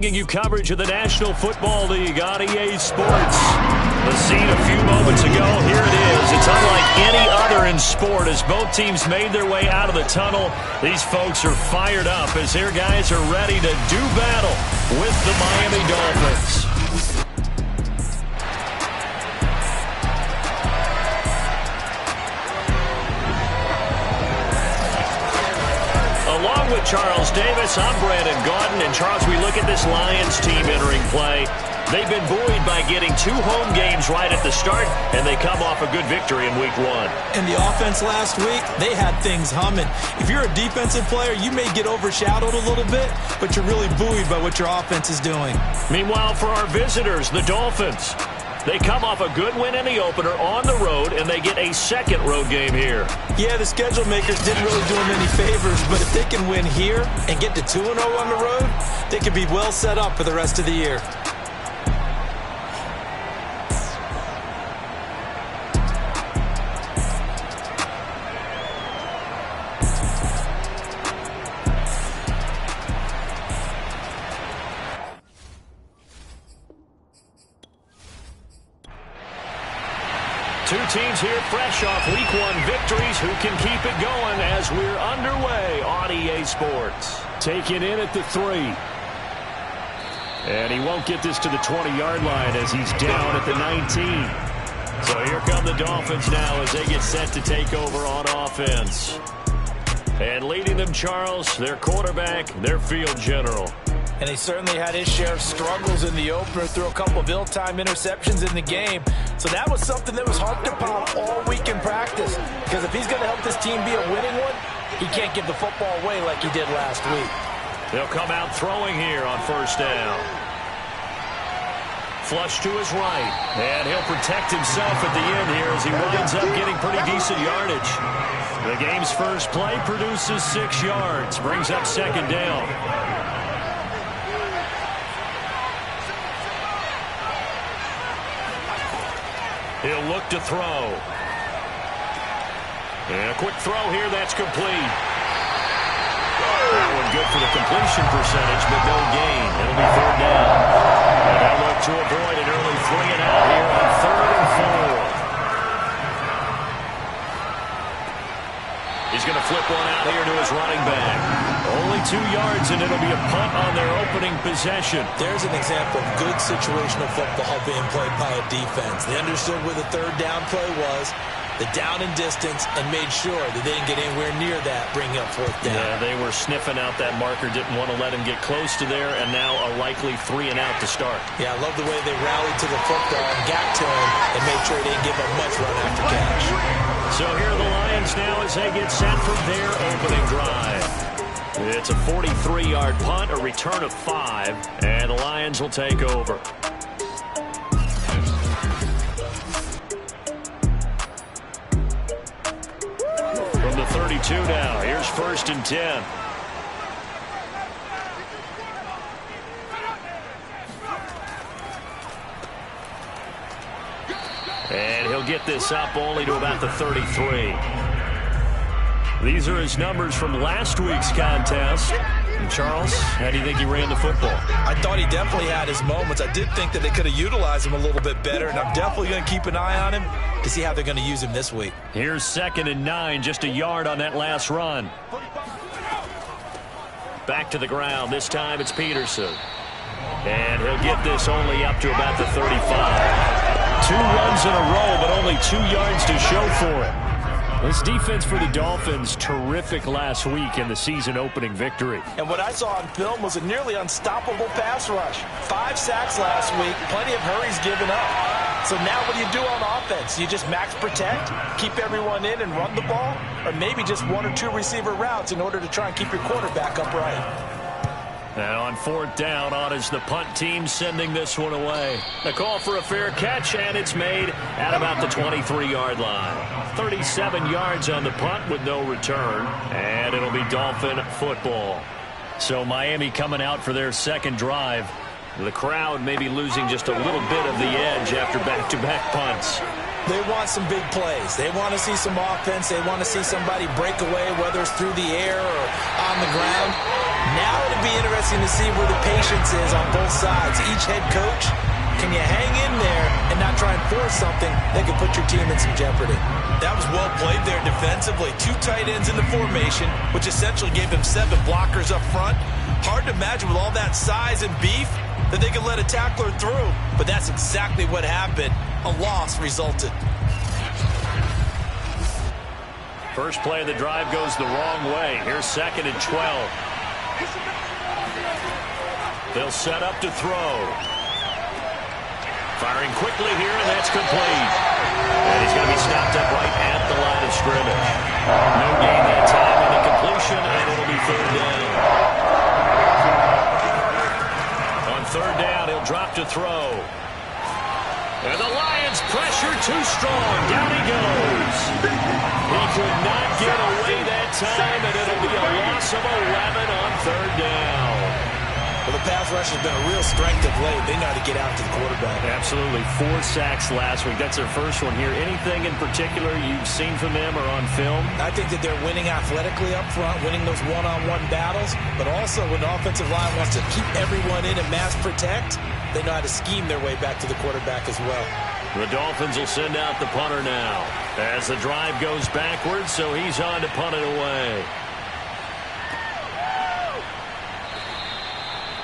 Giving you coverage of the National Football League on EA Sports. The scene a few moments ago, here it is. It's unlike any other in sport as both teams made their way out of the tunnel. These folks are fired up as their guys are ready to do battle with the Miami Dolphins. Along with Charles Davis, I'm Brandon Gaudin. And Charles, we look at this Lions team entering play. They've been buoyed by getting 2 home games right at the start, and they come off a good victory in Week 1. And the offense last week, they had things humming. If you're a defensive player, you may get overshadowed a little bit, but you're really buoyed by what your offense is doing. Meanwhile, for our visitors, the Dolphins, they come off a good win in the opener on the road, and they get a second road game here. Yeah, the schedule makers didn't really do them any favors, but if they can win here and get to 2-0 on the road, they could be well set up for the rest of the year. Two teams here fresh off Week 1 victories. Who can keep it going as we're underway on EA Sports? Taken in at the 3. And he won't get this to the 20-yard line as he's down at the 19. So here come the Dolphins now as they get set to take over on offense. And leading them, Charles, their quarterback, their field general. And he certainly had his share of struggles in the opener, threw a couple of ill-timed interceptions in the game. So that was something that was harped upon all week in practice. Because if he's going to help this team be a winning one, he can't give the football away like he did last week. They'll come out throwing here on first down. Flush to his right. And he'll protect himself at the end here as he winds up getting pretty decent yardage. The game's first play produces 6 yards. Brings up second down. He'll look to throw. And a quick throw here, that's complete. That one good for the completion percentage, but no gain. It'll be third down. And they'll look to avoid an early 3-and-out here on 3rd and 4. He's going to flip one out here to his running back. Only 2 yards, and it'll be a punt on their opening possession. There's an example of good situational football being played by a defense. They understood where the third down play was, the down and distance, and made sure that they didn't get anywhere near that, bringing up fourth down. Yeah, they were sniffing out that marker, didn't want to let him get close to there, and now a likely 3-and-out to start. Yeah, I love the way they rallied to the football and got to him and made sure they didn't give him much run after catch. So here are the Lions now as they get set for their opening drive. It's a 43-yard punt, a return of 5, and the Lions will take over. From the 32 now, here's 1st and 10. And he'll get this up only to about the 33. These are his numbers from last week's contest. And Charles, how do you think he ran the football? I thought he definitely had his moments. I did think that they could have utilized him a little bit better, and I'm definitely going to keep an eye on him to see how they're going to use him this week. Here's 2nd and 9, just a yard on that last run. Back to the ground. This time it's Peterson. And he'll get this only up to about the 35. 2 runs in a row, but only 2 yards to show for it. This defense for the Dolphins, terrific last week in the season-opening victory. And what I saw on film was a nearly unstoppable pass rush. 5 sacks last week, plenty of hurries given up. So now what do you do on offense? You just max protect, keep everyone in and run the ball, or maybe just 1 or 2 receiver routes in order to try and keep your quarterback upright. And on 4th down, on is the punt team sending this one away. The call for a fair catch, and it's made at about the 23-yard line. 37 yards on the punt with no return, and it'll be Dolphin football. So Miami coming out for their second drive. The crowd may be losing just a little bit of the edge after back-to-back punts. They want some big plays. They want to see some offense. They want to see somebody break away, whether it's through the air or on the ground. Now it'll be interesting to see where the patience is on both sides. Each head coach, can you hang in there and not try and force something that could put your team in some jeopardy? That was well played there defensively. 2 tight ends in the formation, which essentially gave them 7 blockers up front. Hard to imagine with all that size and beef that they could let a tackler through. But that's exactly what happened. A loss resulted. First play of the drive goes the wrong way. Here's 2nd and 12. They'll set up to throw. Firing quickly here, and that's complete. And he's going to be stopped up right at the line of scrimmage. No gain that time on the completion, and it'll be 3rd down. On 3rd down, he'll drop to throw. And the Lions pressure too strong. Down he goes. He could not get away that time, and it'll be a loss of 11 on 3rd down. Well, the pass rush has been a real strength of late. They know how to get out to the quarterback. Absolutely. 4 sacks last week. That's their first one here. Anything in particular you've seen from them or on film? I think that they're winning athletically up front, winning those one-on-one battles, but also when the offensive line wants to keep everyone in and mass protect, they know how to scheme their way back to the quarterback as well. The Dolphins will send out the punter now as the drive goes backwards, so he's on to punt it away.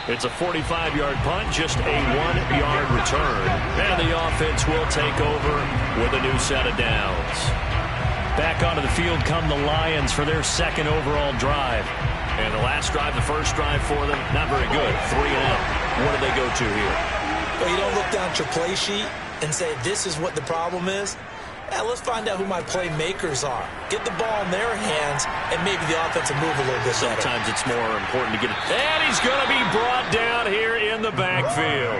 It's a 45-yard punt, just a 1-yard return. And the offense will take over with a new set of downs. Back onto the field come the Lions for their 2nd overall drive. And the last drive, the first drive for them, not very good. 3 and out. What do they go to here? Well, you don't look down at your play sheet and say, this is what the problem is. Now, let's find out who my playmakers are. Get the ball in their hands, and maybe the offense will move a little bit better. Sometimes it's more important to get it. And he's going to be brought down here in the backfield.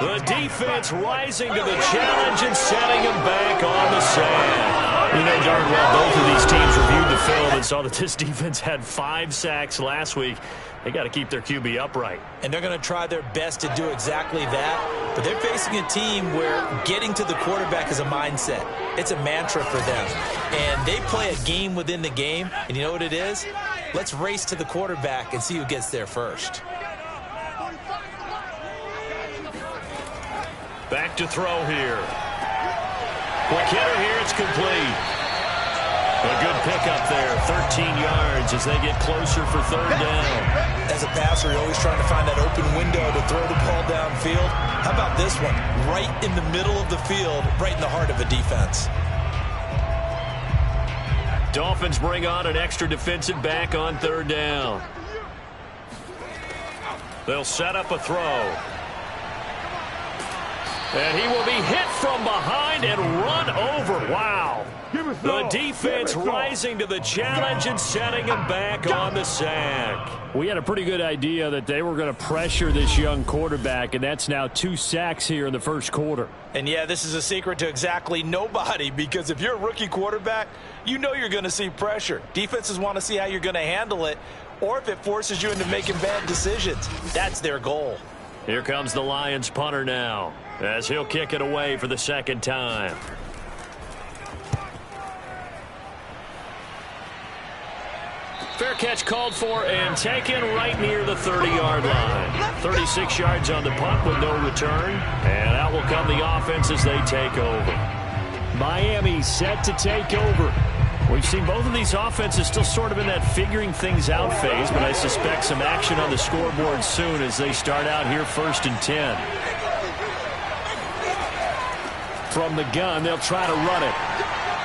The defense rising to the challenge and setting him back on the sand. You know darn well both of these teams reviewed the film and saw that this defense had 5 sacks last week. They got to keep their QB upright. And they're going to try their best to do exactly that. But they're facing a team where getting to the quarterback is a mindset. It's a mantra for them. And they play a game within the game. And you know what it is? Let's race to the quarterback and see who gets there first. Back to throw here. Quick hitter here. It's complete. A good pickup there, 13 yards as they get closer for 3rd down. As a passer, you're always trying to find that open window to throw the ball downfield. How about this one? Right in the middle of the field, right in the heart of a defense. Dolphins bring on an extra defensive back on 3rd down. They'll set up a throw. And he will be hit from behind and run over. Wow. The defense rising to the challenge and setting him back on the sack. We had a pretty good idea that they were going to pressure this young quarterback, and that's now 2 sacks here in the first quarter. And yeah, this is a secret to exactly nobody, because if you're a rookie quarterback, you know you're going to see pressure. Defenses want to see how you're going to handle it, or if it forces you into making bad decisions. That's their goal. Here comes the Lions punter now, as he'll kick it away for the 2nd time. Fair catch called for and taken right near the 30-yard line. 36 yards on the punt with no return. And out will come the offense as they take over. Miami set to take over. We've seen both of these offenses still sort of in that figuring things out phase, but I suspect some action on the scoreboard soon as they start out here 1st and 10. From the gun, they'll try to run it.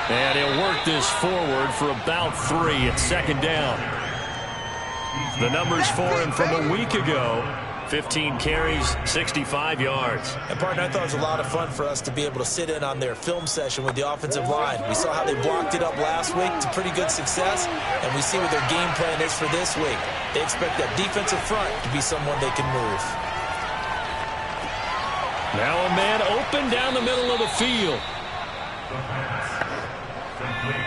And he'll work this forward for about 3 at 2nd down. The numbers for him from a week ago, 15 carries, 65 yards. And, partner, I thought it was a lot of fun for us to be able to sit in on their film session with the offensive line. We saw how they blocked it up last week to pretty good success, and we see what their game plan is for this week. They expect that defensive front to be someone they can move. Now a man open down the middle of the field.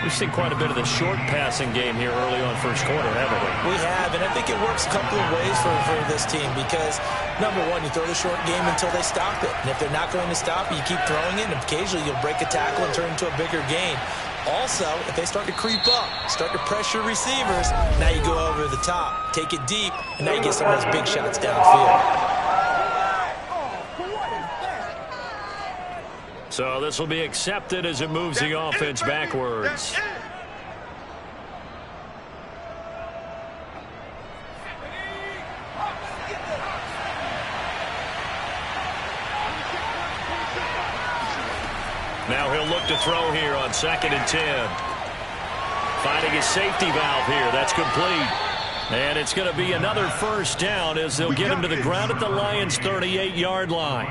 We've seen quite a bit of the short passing game here early on first quarter, haven't we? We have, and I think it works a couple of ways for this team because, number one, you throw the short game until they stop it. And if they're not going to stop it, you keep throwing it, and occasionally you'll break a tackle and turn into a bigger gain. Also, if they start to creep up, start to pressure receivers, now you go over the top, take it deep, and now you get some of those big shots downfield. So this will be accepted as it moves the offense backwards. Now he'll look to throw here on 2nd and 10. Finding his safety valve here. That's complete. And it's going to be another first down as they'll get him to the ground at the Lions' 38-yard line.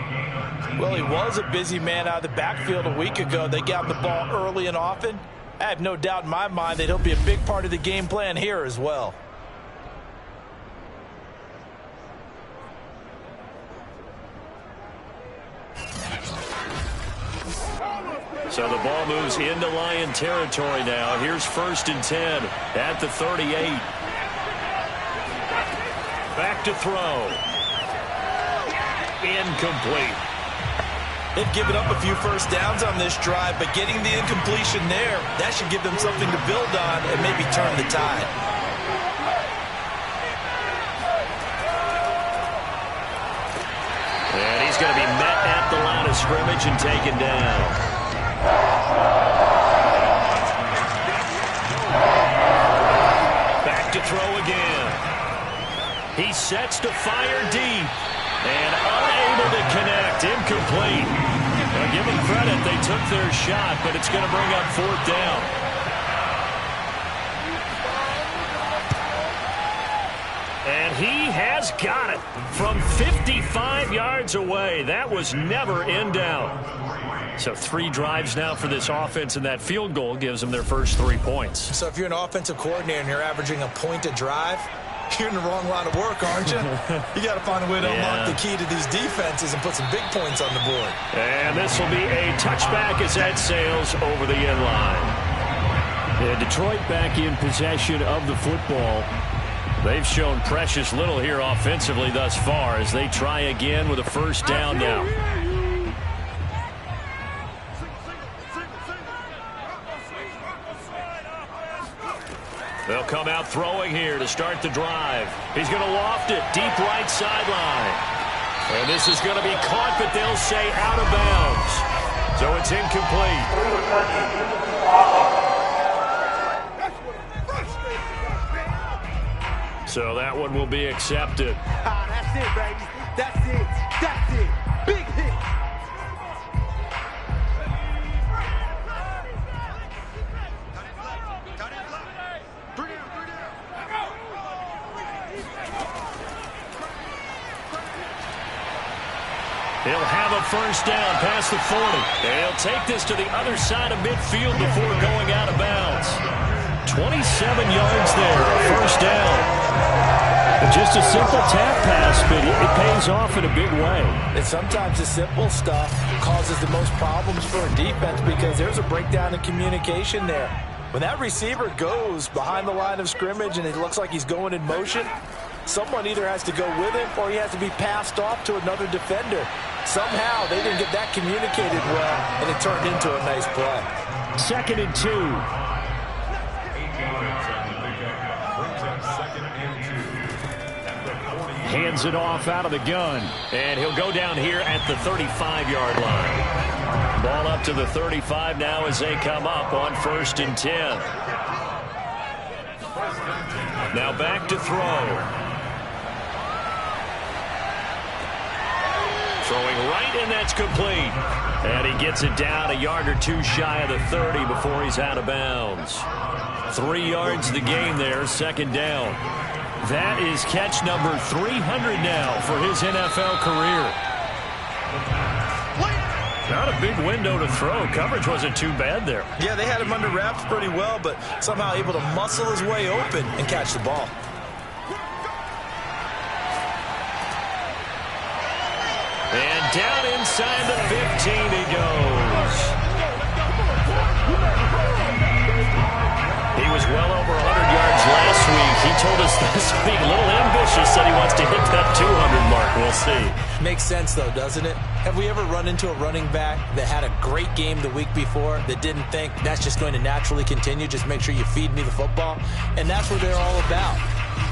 Well, he was a busy man out of the backfield a week ago. They got the ball early and often. I have no doubt in my mind that he'll be a big part of the game plan here as well. So the ball moves into Lion territory now. Here's 1st and 10 at the 38. Back to throw. Incomplete. They've given up a few first downs on this drive, but getting the incompletion there, that should give them something to build on and maybe turn the tide. And he's going to be met at the line of scrimmage and taken down. Back to throw again. He sets to fire deep. And unable to connect. Incomplete. Well, give them credit. They took their shot, but it's going to bring up 4th down. And he has got it from 55 yards away. That was never in doubt. So 3 drives now for this offense, and that field goal gives them their first 3 points. So if you're an offensive coordinator and you're averaging a point a drive, you're in the wrong line of work, aren't you? You got to find a way to unlock the key to these defenses and put some big points on the board. And this will be a touchback as that sails over the end line. And Detroit back in possession of the football. They've shown precious little here offensively thus far as they try again with a first down now. They'll come out throwing here to start the drive. He's going to loft it deep right sideline. And this is going to be caught, but they'll say out of bounds. So it's incomplete. So that one will be accepted. That's it, baby. That's it. That's it. Big hit. He'll have a first down past the 40. And he'll take this to the other side of midfield before going out of bounds. 27 yards there, first down. Just a simple tap pass, but it pays off in a big way. And sometimes the simple stuff causes the most problems for a defense because there's a breakdown in communication there. When that receiver goes behind the line of scrimmage and it looks like he's going in motion, someone either has to go with him or he has to be passed off to another defender. Somehow they didn't get that communicated well, and it turned into a nice play. 2nd and 2. Hands it off out of the gun. And he'll go down here at the 35-yard line. Ball up to the 35 now as they come up on 1st and 10. Now back to throw. Throwing right, and that's complete. And he gets it down a yard or 2 shy of the 30 before he's out of bounds. 3 yards the game there, 2nd down. That is catch number 300 now for his NFL career. Not a big window to throw. Coverage wasn't too bad there. Yeah, they had him under wraps pretty well, but somehow able to muscle his way open and catch the ball. And down inside the 15 he goes. He was well over 100 yards last week. He told us this week, a little ambitious, said he wants to hit that 200 mark. We'll see. Makes sense, though, doesn't it? Have we ever run into a running back that had a great game the week before that didn't think that's just going to naturally continue? Just make sure you feed me the football. And that's what they're all about.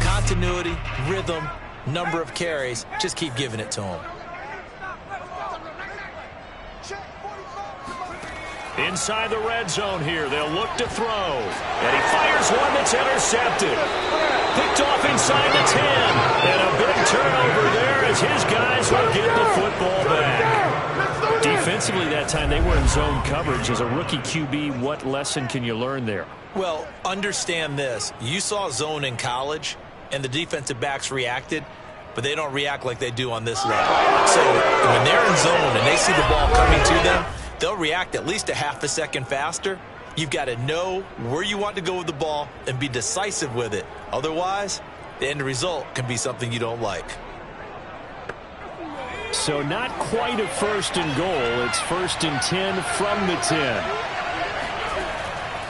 Continuity, rhythm, number of carries. Just keep giving it to them. Inside the red zone here, they'll look to throw. And he fires one that's intercepted. Picked off inside the 10. And a big turnover there as his guys will get the football back. Defensively that time, they were in zone coverage. As a rookie QB, what lesson can you learn there? Well, understand this. You saw zone in college, and the defensive backs reacted, but they don't react like they do on this level. So when they're in zone and they see the ball coming to them, they'll react at least a half a second faster. You've got to know where you want to go with the ball and be decisive with it. Otherwise, the end result can be something you don't like. So not quite a first and goal. It's 1st and 10 from the 10.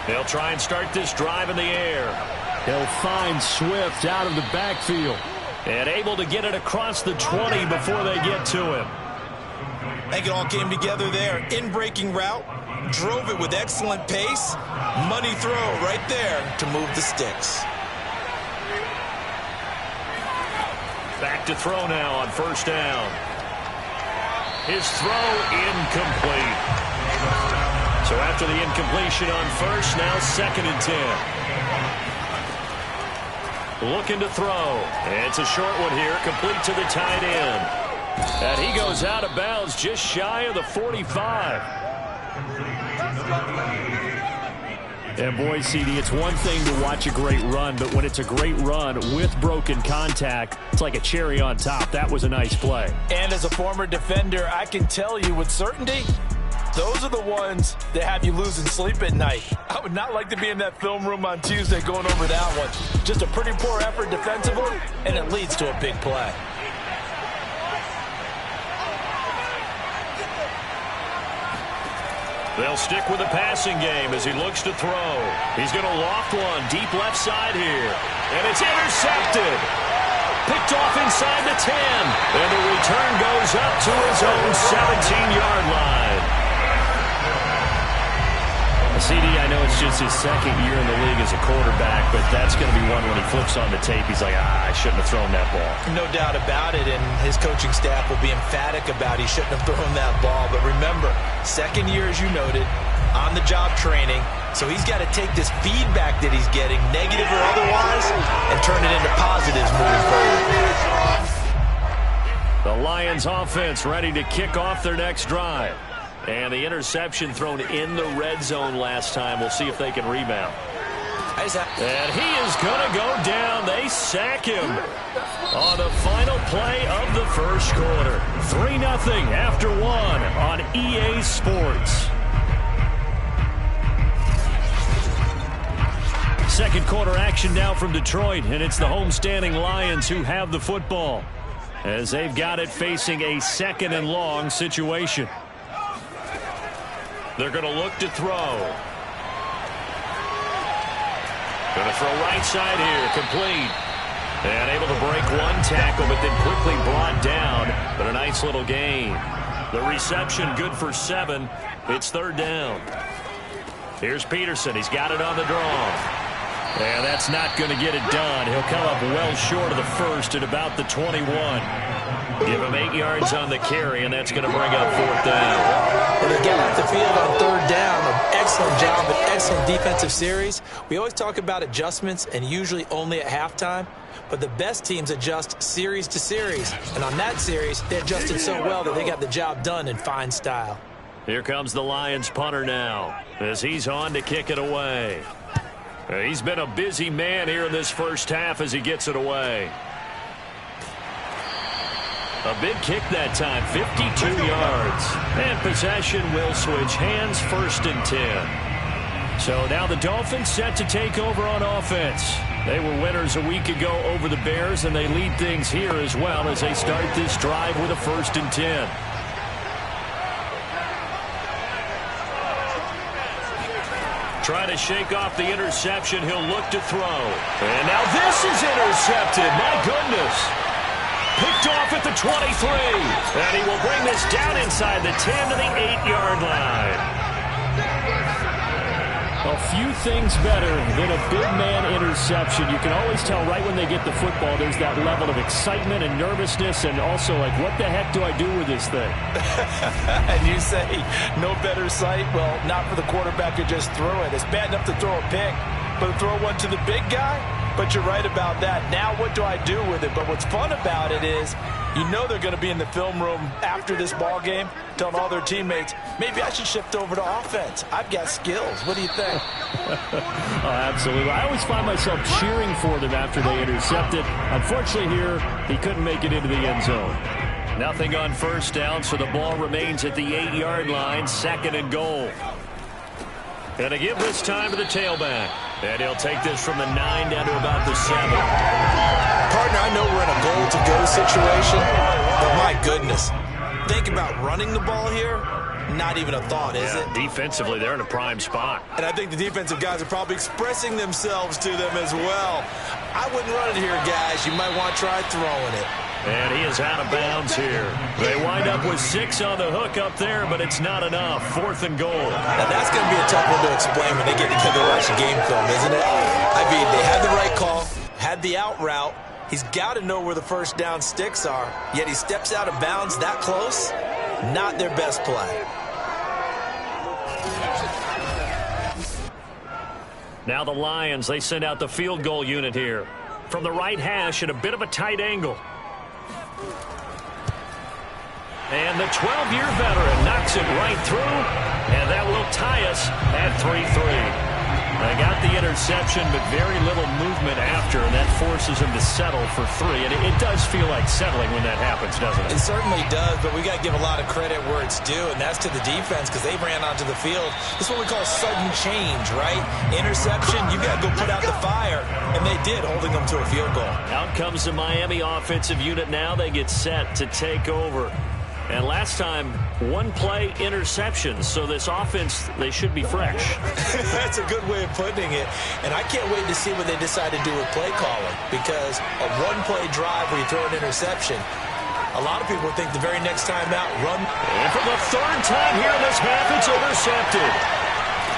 They'll try and start this drive in the air. They'll find Swift out of the backfield. And able to get it across the 20 before they get to him. I think it all came together there. In-breaking route, drove it with excellent pace. Money throw right there to move the sticks. Back to throw now on 1st down. His throw incomplete. So after the incompletion on 1st, now 2nd and 10. Looking to throw. It's a short one here, complete to the tight end. And he goes out of bounds just shy of the 45. And boy, CD, it's one thing to watch a great run, but when it's a great run with broken contact, it's like a cherry on top. That was a nice play. And as a former defender, I can tell you with certainty, those are the ones that have you losing sleep at night. I would not like to be in that film room on Tuesday going over that one. Just a pretty poor effort defensively, and it leads to a big play. They'll stick with the passing game as he looks to throw. He's going to loft one deep left side here. And it's intercepted. Picked off inside the 10. And the return goes up to his own 17-yard line. CD, I know it's just his 2nd year in the league as a quarterback, but that's going to be one when he flips on the tape. He's like, I shouldn't have thrown that ball. No doubt about it, and his coaching staff will be emphatic about he shouldn't have thrown that ball. But remember, 2nd year, as you noted, on-the-job training, so he's got to take this feedback that he's getting, negative or otherwise, and turn it into positives moving forward. The Lions offense ready to kick off their next drive. And the interception thrown in the red zone last time. We'll see if they can rebound. And he is going to go down. They sack him on the final play of the 1st quarter. 3-0 after 1 on EA Sports. 2nd quarter action now from Detroit, and it's the homestanding Lions who have the football as they've got it facing a 2nd and long situation. They're going to look to throw. Going to throw right side here, complete. And able to break one tackle, but then quickly brought down. But a nice little gain. The reception good for 7. It's 3rd down. Here's Peterson. He's got it on the draw. And that's not going to get it done. He'll come up well short of the 1st at about the 21. Give him 8 yards on the carry, and that's going to bring up 4th down. And they get off the field on 3rd down. An excellent job, an excellent defensive series. We always talk about adjustments, and usually only at halftime. But the best teams adjust series to series. And on that series, they adjusted so well that they got the job done in fine style. Here comes the Lions punter now as he's on to kick it away. He's been a busy man here in this 1st half as he gets it away. A big kick that time, 52 yards. And possession will switch hands, 1st and 10. So now the Dolphins set to take over on offense. They were winners a week ago over the Bears, and they lead things here as well as they start this drive with a 1st and 10. Trying to shake off the interception. He'll look to throw. And now this is intercepted. My goodness. Picked off at the 23. And he will bring this down inside the 10 to the 8-yard line. A few things better than a big man interception. You can always tell right when they get the football, there's that level of excitement and nervousness, and also like, what the heck do I do with this thing? And you say, no better sight? Well, not for the quarterback who just threw it. It's bad enough to throw a pick, but to throw one to the big guy? But you're right about that. Now what do I do with it? But what's fun about it is, you know they're going to be in the film room after this ball game telling all their teammates, maybe I should shift over to offense. I've got skills. What do you think? Oh, absolutely. I always find myself cheering for them after they intercept it. Unfortunately here, he couldn't make it into the end zone. Nothing on first down, so the ball remains at the 8-yard line, 2nd and goal. And to give this time to the tailback. And he'll take this from the 9 down to about the 7. Partner, I know we're in a goal-to-go situation, but my goodness. Think about running the ball here. Not even a thought, is it? Defensively, they're in a prime spot. And I think the defensive guys are probably expressing themselves to them as well. I wouldn't run it here, guys. You might want to try throwing it. And he is out of bounds here. They wind up with 6 on the hook up there, but it's not enough. 4th and goal. Now, that's going to be a tough one to explain when they get together to watch the game film, isn't it? I mean, they had the right call, had the out route. He's got to know where the first down sticks are, yet he steps out of bounds that close. Not their best play. Now the Lions, they send out the field goal unit here. From the right hash at a bit of a tight angle. And the 12-year veteran knocks it right through, and that will tie us at 3-3. They got the interception, but very little movement after, and that forces him to settle for 3. And it does feel like settling when that happens, doesn't it? It certainly does, but we got to give a lot of credit where it's due, and that's to the defense because they ran onto the field. This is what we call sudden change, right? Interception, you got to go put out the fire, and they did, holding them to a field goal. Out comes the Miami offensive unit now. They get set to take over. And last time, 1-play interceptions. So this offense, they should be fresh. That's a good way of putting it. And I can't wait to see what they decide to do with play calling. Because a 1-play drive where you throw an interception, a lot of people think the very next time out, run. And for the 3rd time here in this half, it's intercepted.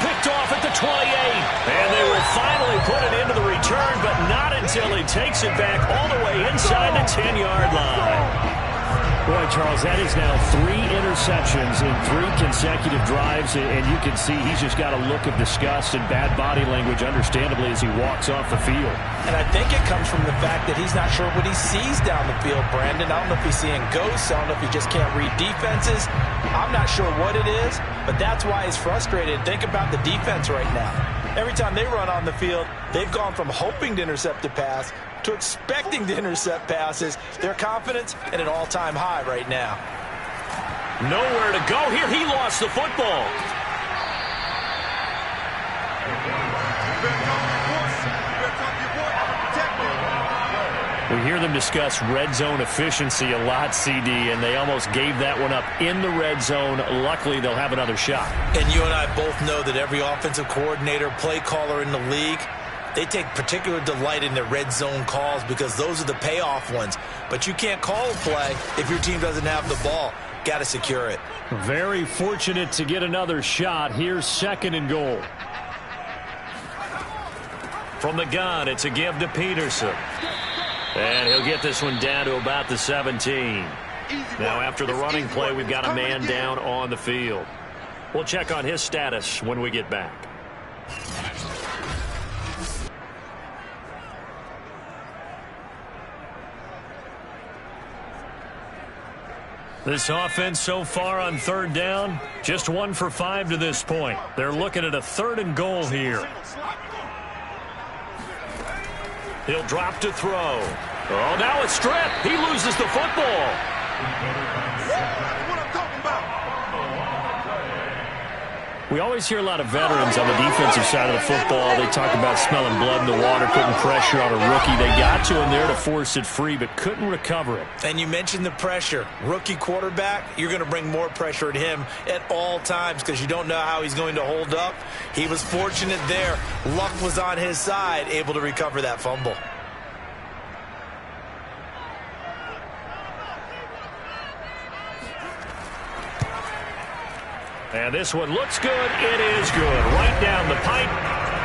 Picked off at the 28. And they will finally put it into the return, but not until he takes it back all the way inside the 10-yard line. Boy, Charles, that is now 3 interceptions in 3 consecutive drives, and you can see he's just got a look of disgust and bad body language, understandably, as he walks off the field. And I think it comes from the fact that he's not sure what he sees down the field, Brandon. I don't know if he's seeing ghosts. I don't know if he just can't read defenses. I'm not sure what it is, but that's why he's frustrated. Think about the defense right now. Every time they run on the field, they've gone from hoping to intercept a pass to expecting to intercept passes. Their confidence at an all-time high right now. Nowhere to go here. He lost the football. We hear them discuss red zone efficiency a lot, CD, and they almost gave that one up in the red zone. Luckily, they'll have another shot. And you and I both know that every offensive coordinator, play caller in the league, they take particular delight in their red zone calls because those are the payoff ones. But you can't call a play if your team doesn't have the ball. Got to secure it. Very fortunate to get another shot. Here's 2nd and goal. From the gun, it's a give to Peterson. And he'll get this one down to about the 17. Now, after the running play, we've got a man down on the field. We'll check on his status when we get back. This offense so far on 3rd down, just 1 for 5 to this point. They're looking at a 3rd and goal here. He'll drop to throw. Oh, now it's stripped. He loses the football. We always hear a lot of veterans on the defensive side of the football. They talk about smelling blood in the water, putting pressure on a rookie. They got to him there to force it free, but couldn't recover it. And you mentioned the pressure. Rookie quarterback, you're going to bring more pressure at him at all times because you don't know how he's going to hold up. He was fortunate there. Luck was on his side, able to recover that fumble. And this one looks good. It is good. Right down the pipe.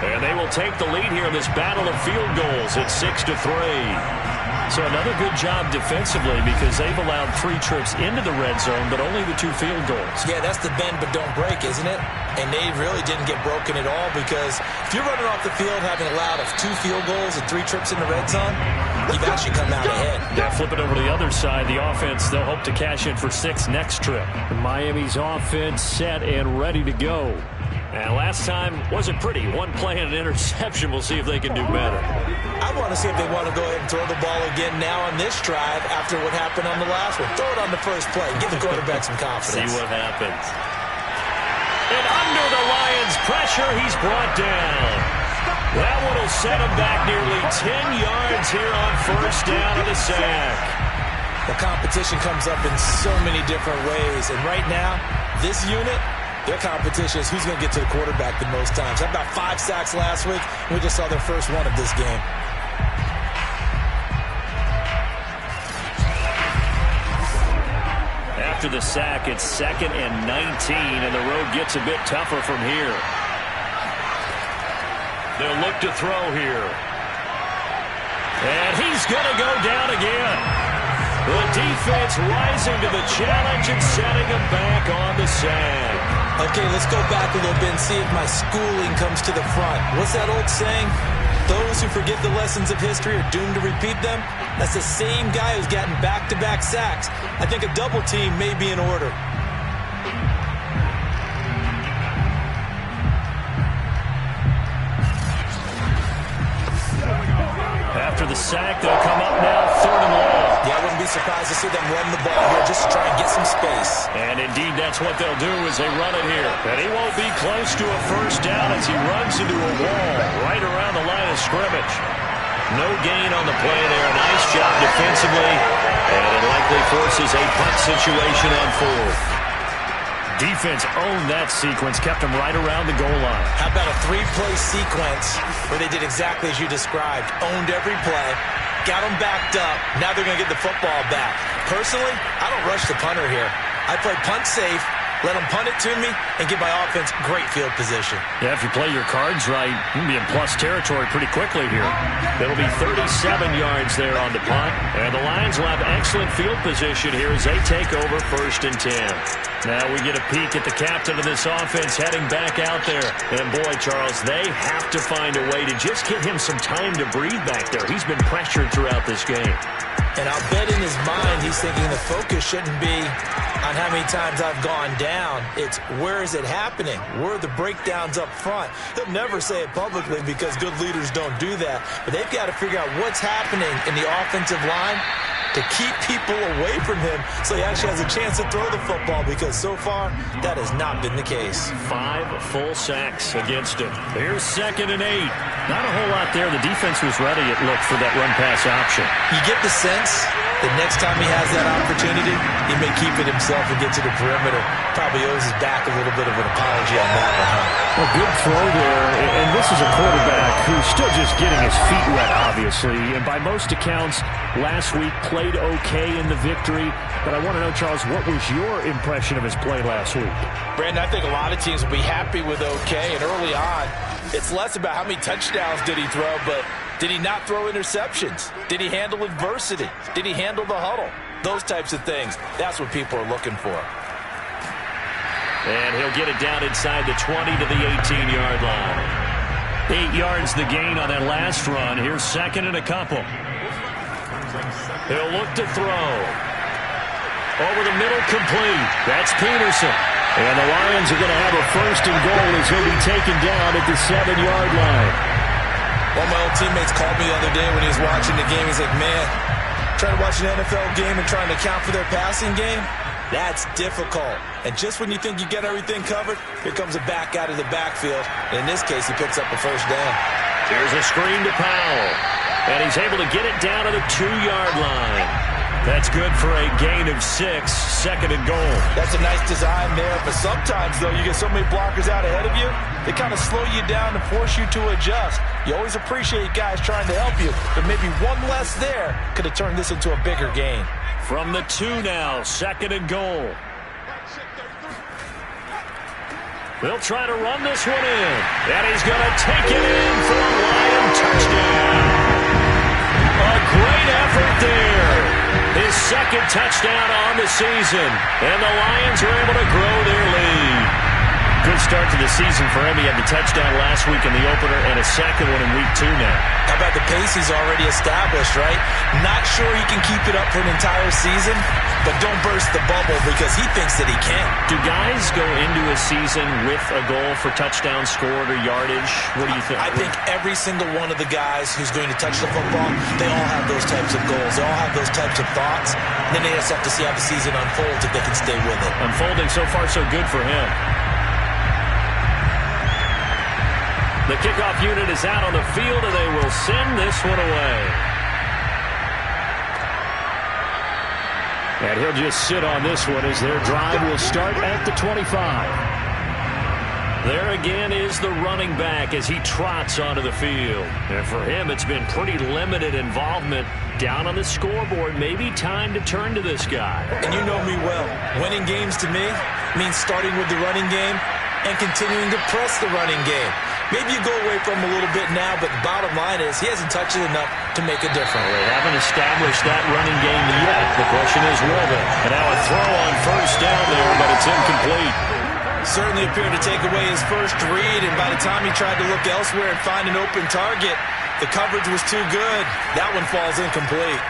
And they will take the lead here in this battle of field goals at 6-3. So another good job defensively because they've allowed 3 trips into the red zone, but only the 2 field goals. Yeah, that's the bend but don't break, isn't it? And they really didn't get broken at all because if you're running off the field having allowed 2 field goals and 3 trips in the red zone, you've actually come out ahead. Yeah, flip it over to the other side. The offense, they'll hope to cash in for 6 next trip. Miami's offense set and ready to go. And last time wasn't pretty. 1 play and an interception. We'll see if they can do better. I want to see if they want to go ahead and throw the ball again now on this drive after what happened on the last one. Throw it on the first play. Give the quarterback some confidence. See what happens. And under the Lions' pressure, he's brought down. That one will set him back nearly 10 yards here on first down of the sack. The competition comes up in so many different ways. And right now, this unit, their competition is who's going to get to the quarterback the most times. Had about 5 sacks last week. We just saw their first one of this game. After the sack, it's 2nd and 19, and the road gets a bit tougher from here. They'll look to throw here. And he's going to go down again. The defense rising to the challenge and setting him back on the sack. Okay, let's go back a little bit and see if my schooling comes to the front. What's that old saying? Those who forget the lessons of history are doomed to repeat them. That's the same guy who's gotten back-to-back sacks. I think a double team may be in order. After the sack, they'll come up now, 3rd and long. Yeah, I wouldn't be surprised to see them run the ball here just to try and get some space. And indeed, that's what they'll do as they run it here. And he won't be close to a first down as he runs into a wall right around the line of scrimmage. No gain on the play there. Nice job defensively. And it likely forces a punt situation on 4th. Defense owned that sequence, kept them right around the goal line. How about a 3-play sequence where they did exactly as you described? Owned every play, got them backed up. Now they're going to get the football back. Personally, I don't rush the punter here. I play punt safe, let them punt it to me, and give my offense great field position. Yeah, if you play your cards right, you can be in plus territory pretty quickly here. It'll be 37 yards there on the punt. And the Lions will have excellent field position here as they take over 1st and 10. Now we get a peek at the captain of this offense heading back out there. And boy, Charles, they have to find a way to just give him some time to breathe back there. He's been pressured throughout this game. And I'll bet in his mind he's thinking the focus shouldn't be on how many times I've gone down. It's where is it happening? Where are the breakdowns up front? He'll never say it publicly because good leaders don't do that. But they've got to figure out what's happening in the offensive line to keep people away from him so he actually has a chance to throw the football because so far that has not been the case. 5 full sacks against him. Here's 2nd and 8. Not a whole lot there. The defense was ready, it looked, for that run-pass option. You get the sense that next time he has that opportunity, he may keep it himself and get to the perimeter. Probably owes his back a little bit of an apology on that one, huh? Well, good throw there, and this is a quarterback who's still just getting his feet wet, obviously. And by most accounts, last week played okay in the victory. But I want to know, Charles, what was your impression of his play last week? Brandon, I think a lot of teams will be happy with okay. And early on, it's less about how many touchdowns did he throw, but did he not throw interceptions? Did he handle adversity? Did he handle the huddle? Those types of things. That's what people are looking for. And he'll get it down inside the 20 to the 18-yard line. 8 yards the gain on that last run. Here's 2nd and a couple. He'll look to throw. Over the middle, complete. That's Peterson. And the Lions are going to have a 1st and goal as he'll be taken down at the 7-yard line. One of my old teammates called me the other day when he was watching the game. He's like, man, trying to watch an NFL game and trying to account for their passing game, That's difficult. And just when you think you get everything covered, here comes a back out of the backfield. And in this case, he picks up a first down. Here's a screen to Powell. And he's able to get it down to the 2-yard line. That's good for a gain of 6, second and goal. That's a nice design there, but sometimes, though, you get so many blockers out ahead of you, they kind of slow you down and force you to adjust. You always appreciate guys trying to help you, but maybe one less there could have turned this into a bigger gain. From the 2 now, second and goal. They'll try to run this one in, and he's going to take it in for a Lion touchdown. A great effort there. His second touchdown on the season, and the Lions are able to grow their lead. Good start to the season for him. He had the touchdown last week in the opener and a second one in week 2 now. How about the pace he's already established, right? Not sure he can keep it up for an entire season, but don't burst the bubble because he thinks that he can. Do guys go into a season with a goal for touchdown scored or yardage? What do you think? I think every single one of the guys who's going to touch the football, they all have those types of goals. They all have those types of thoughts. Then they just have to see how the season unfolds if they can stay with it. Unfolding so far so good for him. The kickoff unit is out on the field, and they will send this one away. And he'll just sit on this one as their drive will start at the 25. There again is the running back as he trots onto the field. And for him, it's been pretty limited involvement down on the scoreboard. Maybe time to turn to this guy. And you know me well. Winning games to me means starting with the running game and continuing to press the running game. Maybe you go away from him a little bit now, but the bottom line is he hasn't touched it enough to make a difference. They haven't established that running game yet. The question is, will they? And now a throw on first down there, but it's incomplete. Certainly appeared to take away his first read, and by the time he tried to look elsewhere and find an open target, the coverage was too good. That one falls incomplete.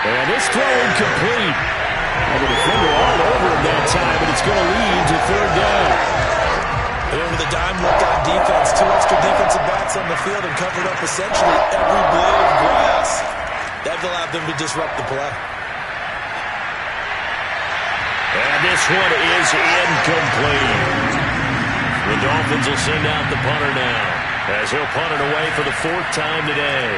And this throw incomplete. And the defender all over him that time, but it's going to lead to third down. And then with a dime look on defense, 2 extra defensive backs on the field and covered up essentially every blade of grass. That allowed them to disrupt the play. And this one is incomplete. The Dolphins will send out the punter now, as he'll punt it away for the 4th time today.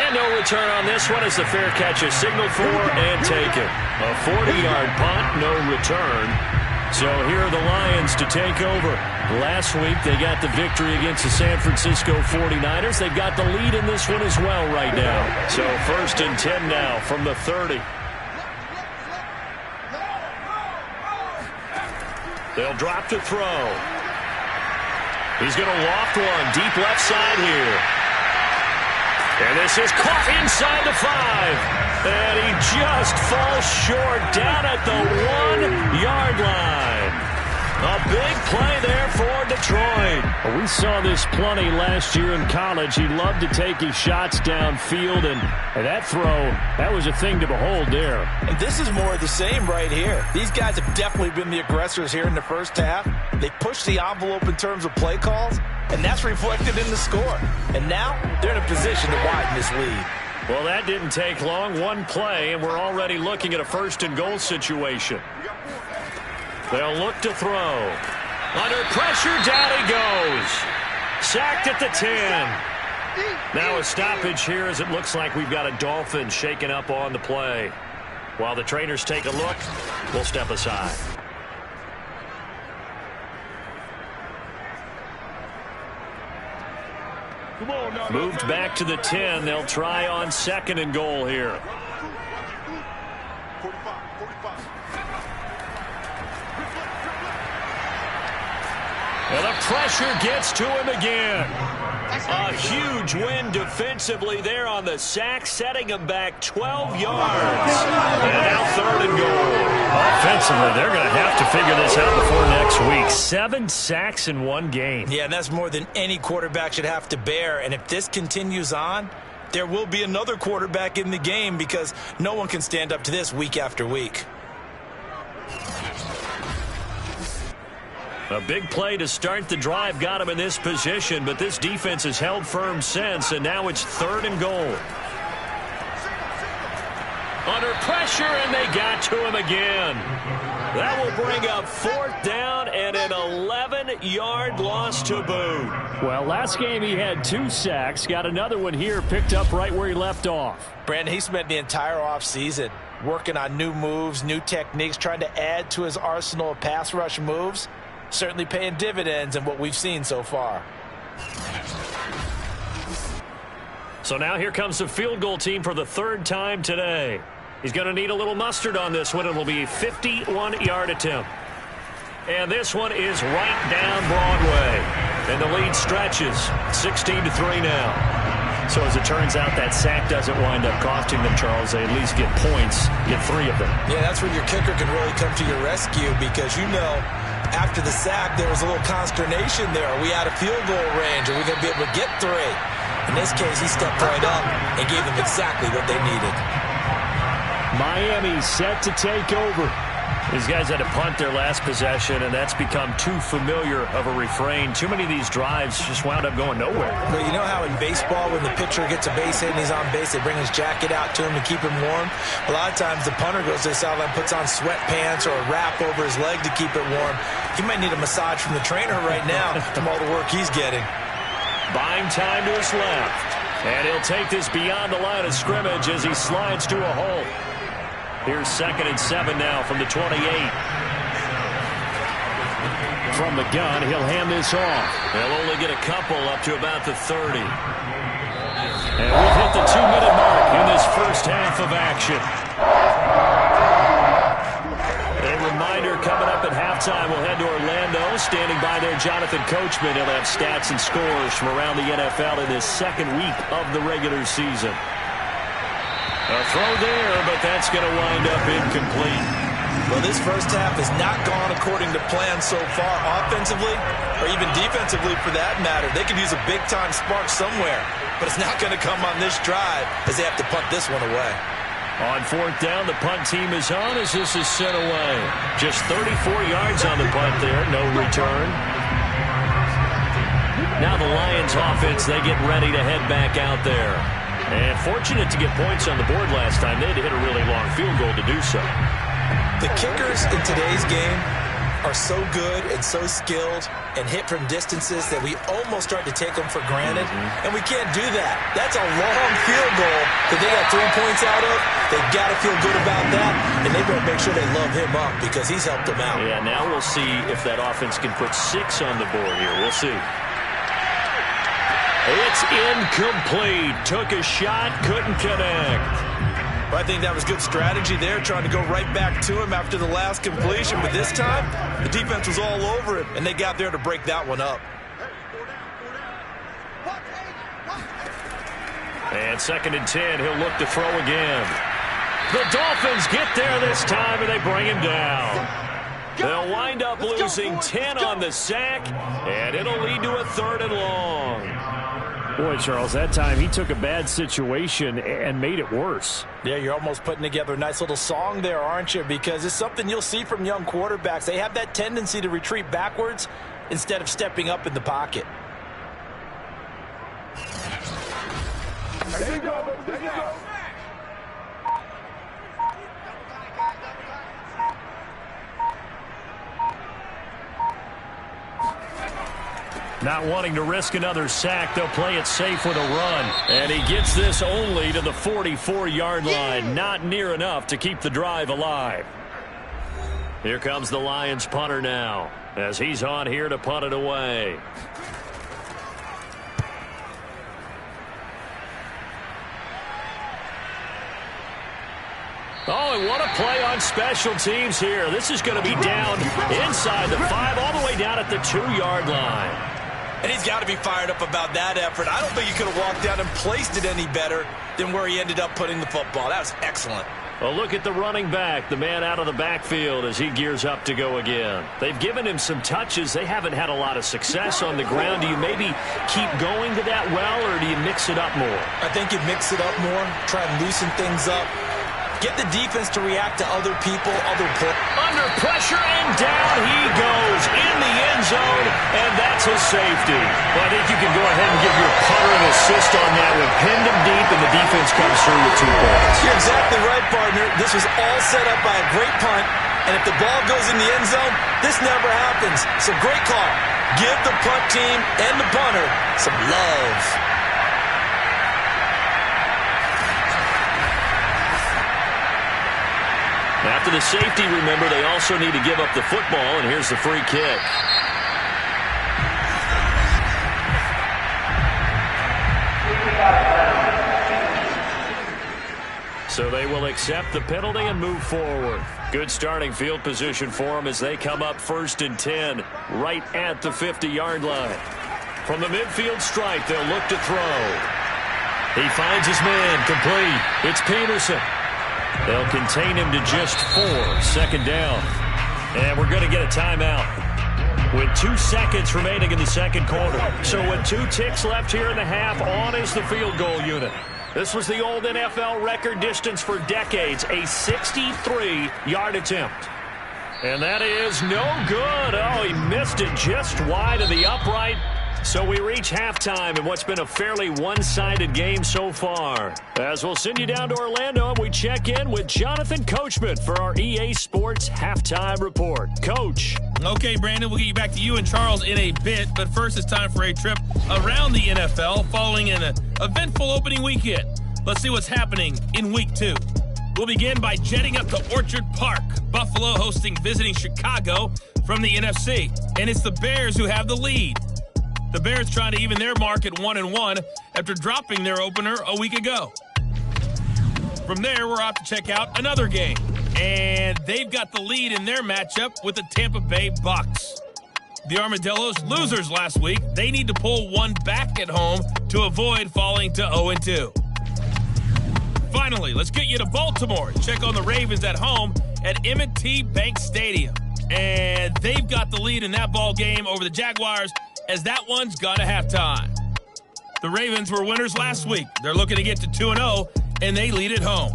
And no return on this one as the fair catch is signaled for and taken. A 40-yard punt, no return. So here are the Lions to take over. Last week they got the victory against the San Francisco 49ers. They've got the lead in this one as well right now. So 1st and 10 now from the 30. They'll drop to throw. He's going to loft one deep left side here. And this is caught inside the 5. And he just falls short down at the 1-yard line. A big play there for Detroit. Well, we saw this plenty last year in college. He loved to take his shots downfield, and that throw, that was a thing to behold there. And this is more of the same right here. These guys have definitely been the aggressors here in the first half. They pushed the envelope in terms of play calls, and that's reflected in the score. And now they're in a position to widen this lead. Well, that didn't take long. One play, and we're already looking at a 1st and goal situation. They'll look to throw. Under pressure, down he goes. Sacked at the 10. Now a stoppage here as it looks like we've got a Dolphin shaking up on the play. While the trainers take a look, we'll step aside. Moved back to the 10. They'll try on 2nd and goal here. Well, the pressure gets to him again. A huge win defensively there on the sack, setting him back 12 yards. And now 3rd and goal. Offensively, they're going to have to figure this out before next week. 7 sacks in one game. Yeah, and that's more than any quarterback should have to bear. And if this continues on, there will be another quarterback in the game because no one can stand up to this week after week. A big play to start the drive got him in this position, but this defense has held firm since, and now it's 3rd and goal. Under pressure, and they got to him again. That will bring up 4th down and an 11-yard loss to boot. Well, last game he had 2 sacks. Got another one here, picked up right where he left off. Brandon, he spent the entire offseason working on new moves, new techniques, trying to add to his arsenal of pass rush moves. Certainly paying dividends in what we've seen so far. So now here comes the field goal team for the 3rd time today. He's going to need a little mustard on this one. It'll be a 51-yard attempt. And this one is right down Broadway. And the lead stretches 16-3 now. So as it turns out, that sack doesn't wind up costing them, Charles. They at least get points, get 3 of them. Yeah, that's where your kicker can really come to your rescue because, you know, after the sack, there was a little consternation there. Are we out of field goal range? Are we going to be able to get 3? In this case, he stepped right up and gave them exactly what they needed. Miami set to take over. These guys had to punt their last possession, and that's become too familiar of a refrain. Too many of these drives just wound up going nowhere. Well, you know how in baseball when the pitcher gets a base hit and he's on base, they bring his jacket out to him to keep him warm? A lot of times the punter goes to the sideline, puts on sweatpants or a wrap over his leg to keep it warm. He might need a massage from the trainer right now from all the work he's getting. Buying time to his left. And he'll take this beyond the line of scrimmage as he slides to a hole. Here's 2nd and 7 now from the 28. From the gun, he'll hand this off. They'll only get a couple up to about the 30. And we've hit the 2-minute mark in this first half of action. A reminder coming up at halftime. We'll head to Orlando. Standing by there, Jonathan Coachman. He'll have stats and scores from around the NFL in this 2nd week of the regular season. A throw there, but that's going to wind up incomplete. Well, this first half has not gone according to plan so far offensively or even defensively for that matter. They could use a big-time spark somewhere, but it's not going to come on this drive as they have to punt this one away. On 4th down, the punt team is on as this is sent away. Just 34 yards on the punt there, no return. Now the Lions offense, they get ready to head back out there. And fortunate to get points on the board last time. They had to hit a really long field goal to do so. The kickers in today's game are so good and so skilled and hit from distances that we almost start to take them for granted. And we can't do that. That's a long field goal that they got 3 points out of. They've got to feel good about that. And they better make sure they love him up because he's helped them out. Yeah, now we'll see if that offense can put 6 on the board here. We'll see. It's incomplete. Took a shot, couldn't connect. Well, I think that was good strategy there, trying to go right back to him after the last completion. But this time, the defense was all over him, and they got there to break that one up. And 2nd and 10, he'll look to throw again. The Dolphins get there this time, and they bring him down. They'll wind up losing 10 on the sack, and it'll lead to a 3rd and long. Boy, Charles, that time he took a bad situation and made it worse. Yeah, you're almost putting together a nice little song there, aren't you? Because it's something you'll see from young quarterbacks. They have that tendency to retreat backwards instead of stepping up in the pocket. There you go. There you go. Not wanting to risk another sack, they'll play it safe with a run. And he gets this only to the 44-yard line. Not near enough to keep the drive alive. Here comes the Lions punter now, as he's on here to punt it away. Oh, and what a play on special teams here. This is going to be down inside the 5, all the way down at the 2-yard line. And he's got to be fired up about that effort. I don't think he could have walked down and placed it any better than where he ended up putting the football. That was excellent. Well, look at the running back, the man out of the backfield as he gears up to go again. They've given him some touches. They haven't had a lot of success on the ground. Do you maybe keep going to that well, or do you mix it up more? I think you mix it up more, try and loosen things up. Get the defense to react to other people, other players. Under pressure, and down he goes in the end zone, and that's a safety. Well, I think you can go ahead and give your punter an assist on that one. Pinned him deep, and the defense comes through with 2 points. You're exactly right, partner. This was all set up by a great punt, and if the ball goes in the end zone, this never happens. So great call. Give the punt team and the punter some love. After the safety, remember, they also need to give up the football, and here's the free kick. So they will accept the penalty and move forward. Good starting field position for them as they come up 1st and 10, right at the 50-yard line. From the midfield stripe, they'll look to throw. He finds his man, complete. It's Peterson. They'll contain him to just 4, 2nd down. And we're going to get a timeout with 2 seconds remaining in the 2nd quarter. So with 2 ticks left here in the half, on is the field goal unit. This was the old NFL record distance for decades, a 63-yard attempt. And that is no good. Oh, he missed it just wide of the upright. So we reach halftime in what's been a fairly one-sided game so far. As we'll send you down to Orlando, and we check in with Jonathan Coachman for our EA Sports Halftime Report. Coach. Okay, Brandon, we'll get you back to you and Charles in a bit, but first it's time for a trip around the NFL following an eventful opening weekend. Let's see what's happening in Week 2. We'll begin by jetting up to Orchard Park, Buffalo hosting visiting Chicago from the NFC, and it's the Bears who have the lead. The Bears trying to even their mark at 1-1 after dropping their opener a week ago. From there, we're off to check out another game. And they've got the lead in their matchup with the Tampa Bay Bucks. The Armadillos, losers last week, they need to pull one back at home to avoid falling to 0-2. Finally, let's get you to Baltimore and check on the Ravens at home at M&T Bank Stadium. And they've got the lead in that ball game over the Jaguars, as that one's gone to halftime. The Ravens were winners last week. They're looking to get to 2-0, and they lead at home.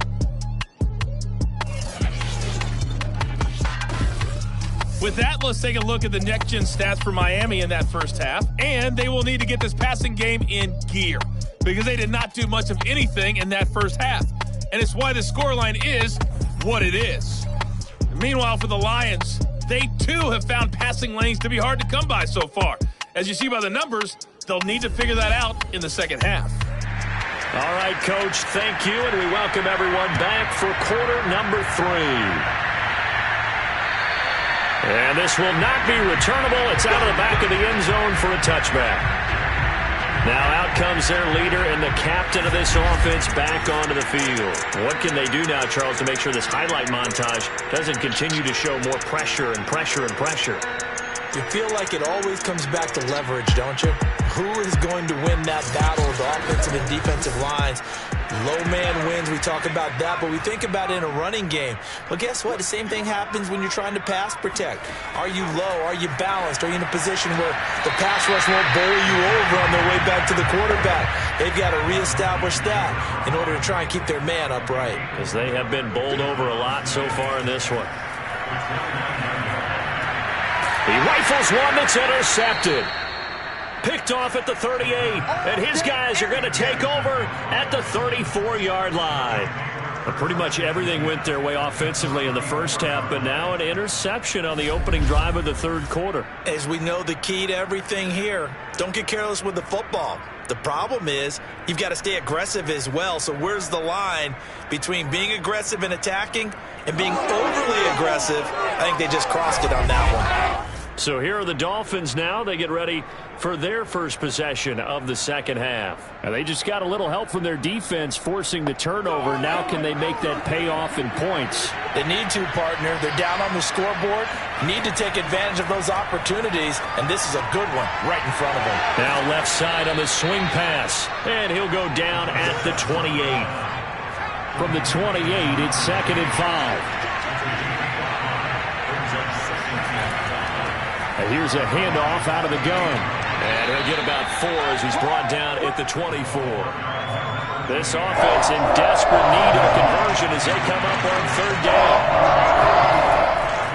With that, let's take a look at the next-gen stats for Miami in that first half. And they will need to get this passing game in gear because they did not do much of anything in that first half. And it's why the scoreline is what it is. Meanwhile, for the Lions, they too have found passing lanes to be hard to come by so far. As you see by the numbers, they'll need to figure that out in the second half. All right, Coach, thank you, and we welcome everyone back for quarter number 3. And this will not be returnable. It's out of the back of the end zone for a touchback. Now out comes their leader and the captain of this offense back onto the field. What can they do now, Charles, to make sure this highlight montage doesn't continue to show more pressure and pressure and pressure? You feel like it always comes back to leverage, don't you? Who is going to win that battle of the offensive and defensive lines? Low man wins. We talk about that, but we think about it in a running game. Well, guess what? The same thing happens when you're trying to pass protect. Are you low? Are you balanced? Are you in a position where the pass rush won't bowl you over on their way back to the quarterback? They've got to reestablish that in order to try and keep their man upright. Because they have been bowled over a lot so far in this one. He rifles one that's intercepted. Picked off at the 38, and his guys are going to take over at the 34-yard line. But pretty much everything went their way offensively in the first half, but now an interception on the opening drive of the third quarter. As we know, the key to everything here, don't get careless with the football. The problem is you've got to stay aggressive as well. So where's the line between being aggressive and attacking and being overly aggressive? I think they just crossed it on that one. So here are the Dolphins now. They get ready for their first possession of the second half. And they just got a little help from their defense forcing the turnover. Now can they make that pay off in points? They need to, partner. They're down on the scoreboard. Need to take advantage of those opportunities, and this is a good one right in front of them. Now left side on the swing pass, and he'll go down at the 28. From the 28, it's 2nd and 5. And here's a handoff out of the gun. And he'll get about 4 as he's brought down at the 24. This offense in desperate need of a conversion as they come up on third down.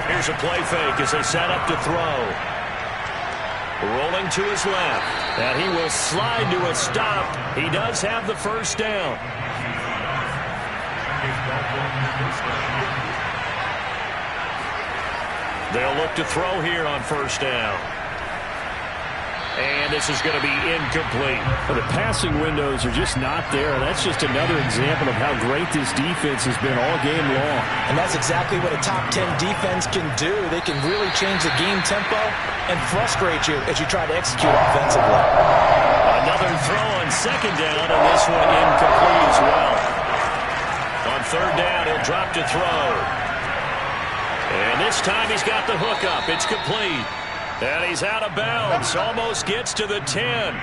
Here's a play fake as they set up to throw. Rolling to his left. And he will slide to a stop. He does have the first down. They'll look to throw here on first down. And this is going to be incomplete. Well, the passing windows are just not there. That's just another example of how great this defense has been all game long. And that's exactly what a top 10 defense can do. They can really change the game tempo and frustrate you as you try to execute offensively. Another throw on second down, and this one incomplete as well. On third down, he'll drop to throw. And this time he's got the hook up. It's complete. And he's out of bounds. Almost gets to the 10.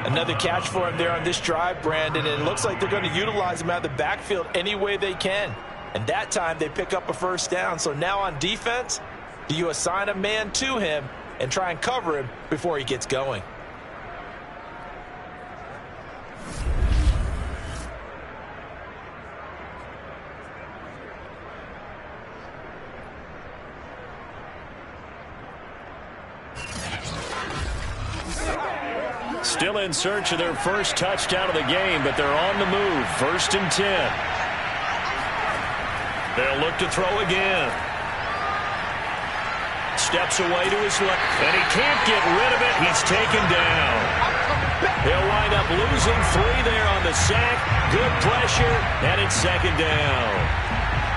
Another catch for him there on this drive, Brandon. And it looks like they're going to utilize him out of the backfield any way they can. And that time they pick up a first down. So now on defense, do you assign a man to him and try and cover him before he gets going? Still in search of their first touchdown of the game, but they're on the move. 1st and 10. They'll look to throw again. Steps away to his left, and he can't get rid of it. He's taken down. He'll wind up losing 3 there on the sack. Good pressure, and it's 2nd down.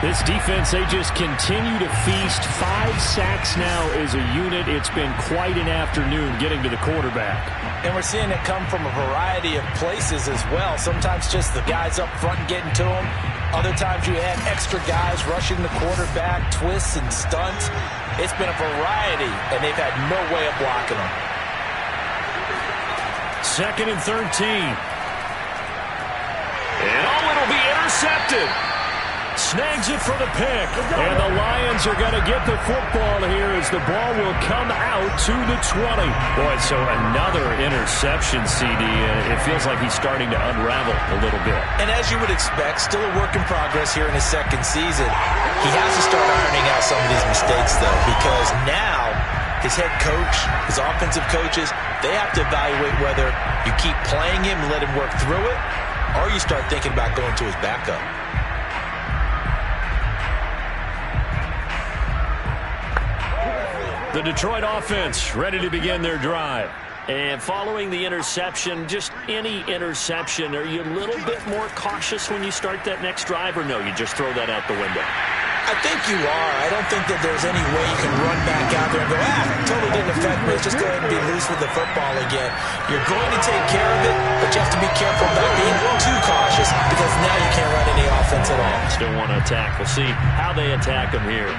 This defense, they just continue to feast. 5 sacks now as a unit. It's been quite an afternoon getting to the quarterback. And we're seeing it come from a variety of places as well. Sometimes just the guys up front getting to him. Other times you have extra guys rushing the quarterback, twists and stunts. It's been a variety, and they've had no way of blocking them. 2nd and 13. And it'll be intercepted. Snags it for the pick. And the Lions are going to get the football here as the ball will come out to the 20. Boy, so another interception, CD. It feels like he's starting to unravel a little bit. And as you would expect, still a work in progress here in his 2nd season. He has to start ironing out some of these mistakes, though, because now his head coach, his offensive coaches, they have to evaluate whether you keep playing him and let him work through it, or you start thinking about going to his backup. The Detroit offense ready to begin their drive. And following the interception, just any interception, are you a little bit more cautious when you start that next drive, or no, you just throw that out the window? I think you are. I don't think that there's any way you can run back out there and go, totally didn't affect me. Just go ahead and be loose with the football again. You're going to take care of it, but you have to be careful about being too cautious because now you can't run any offense at all. Still want to attack. We'll see how they attack them here.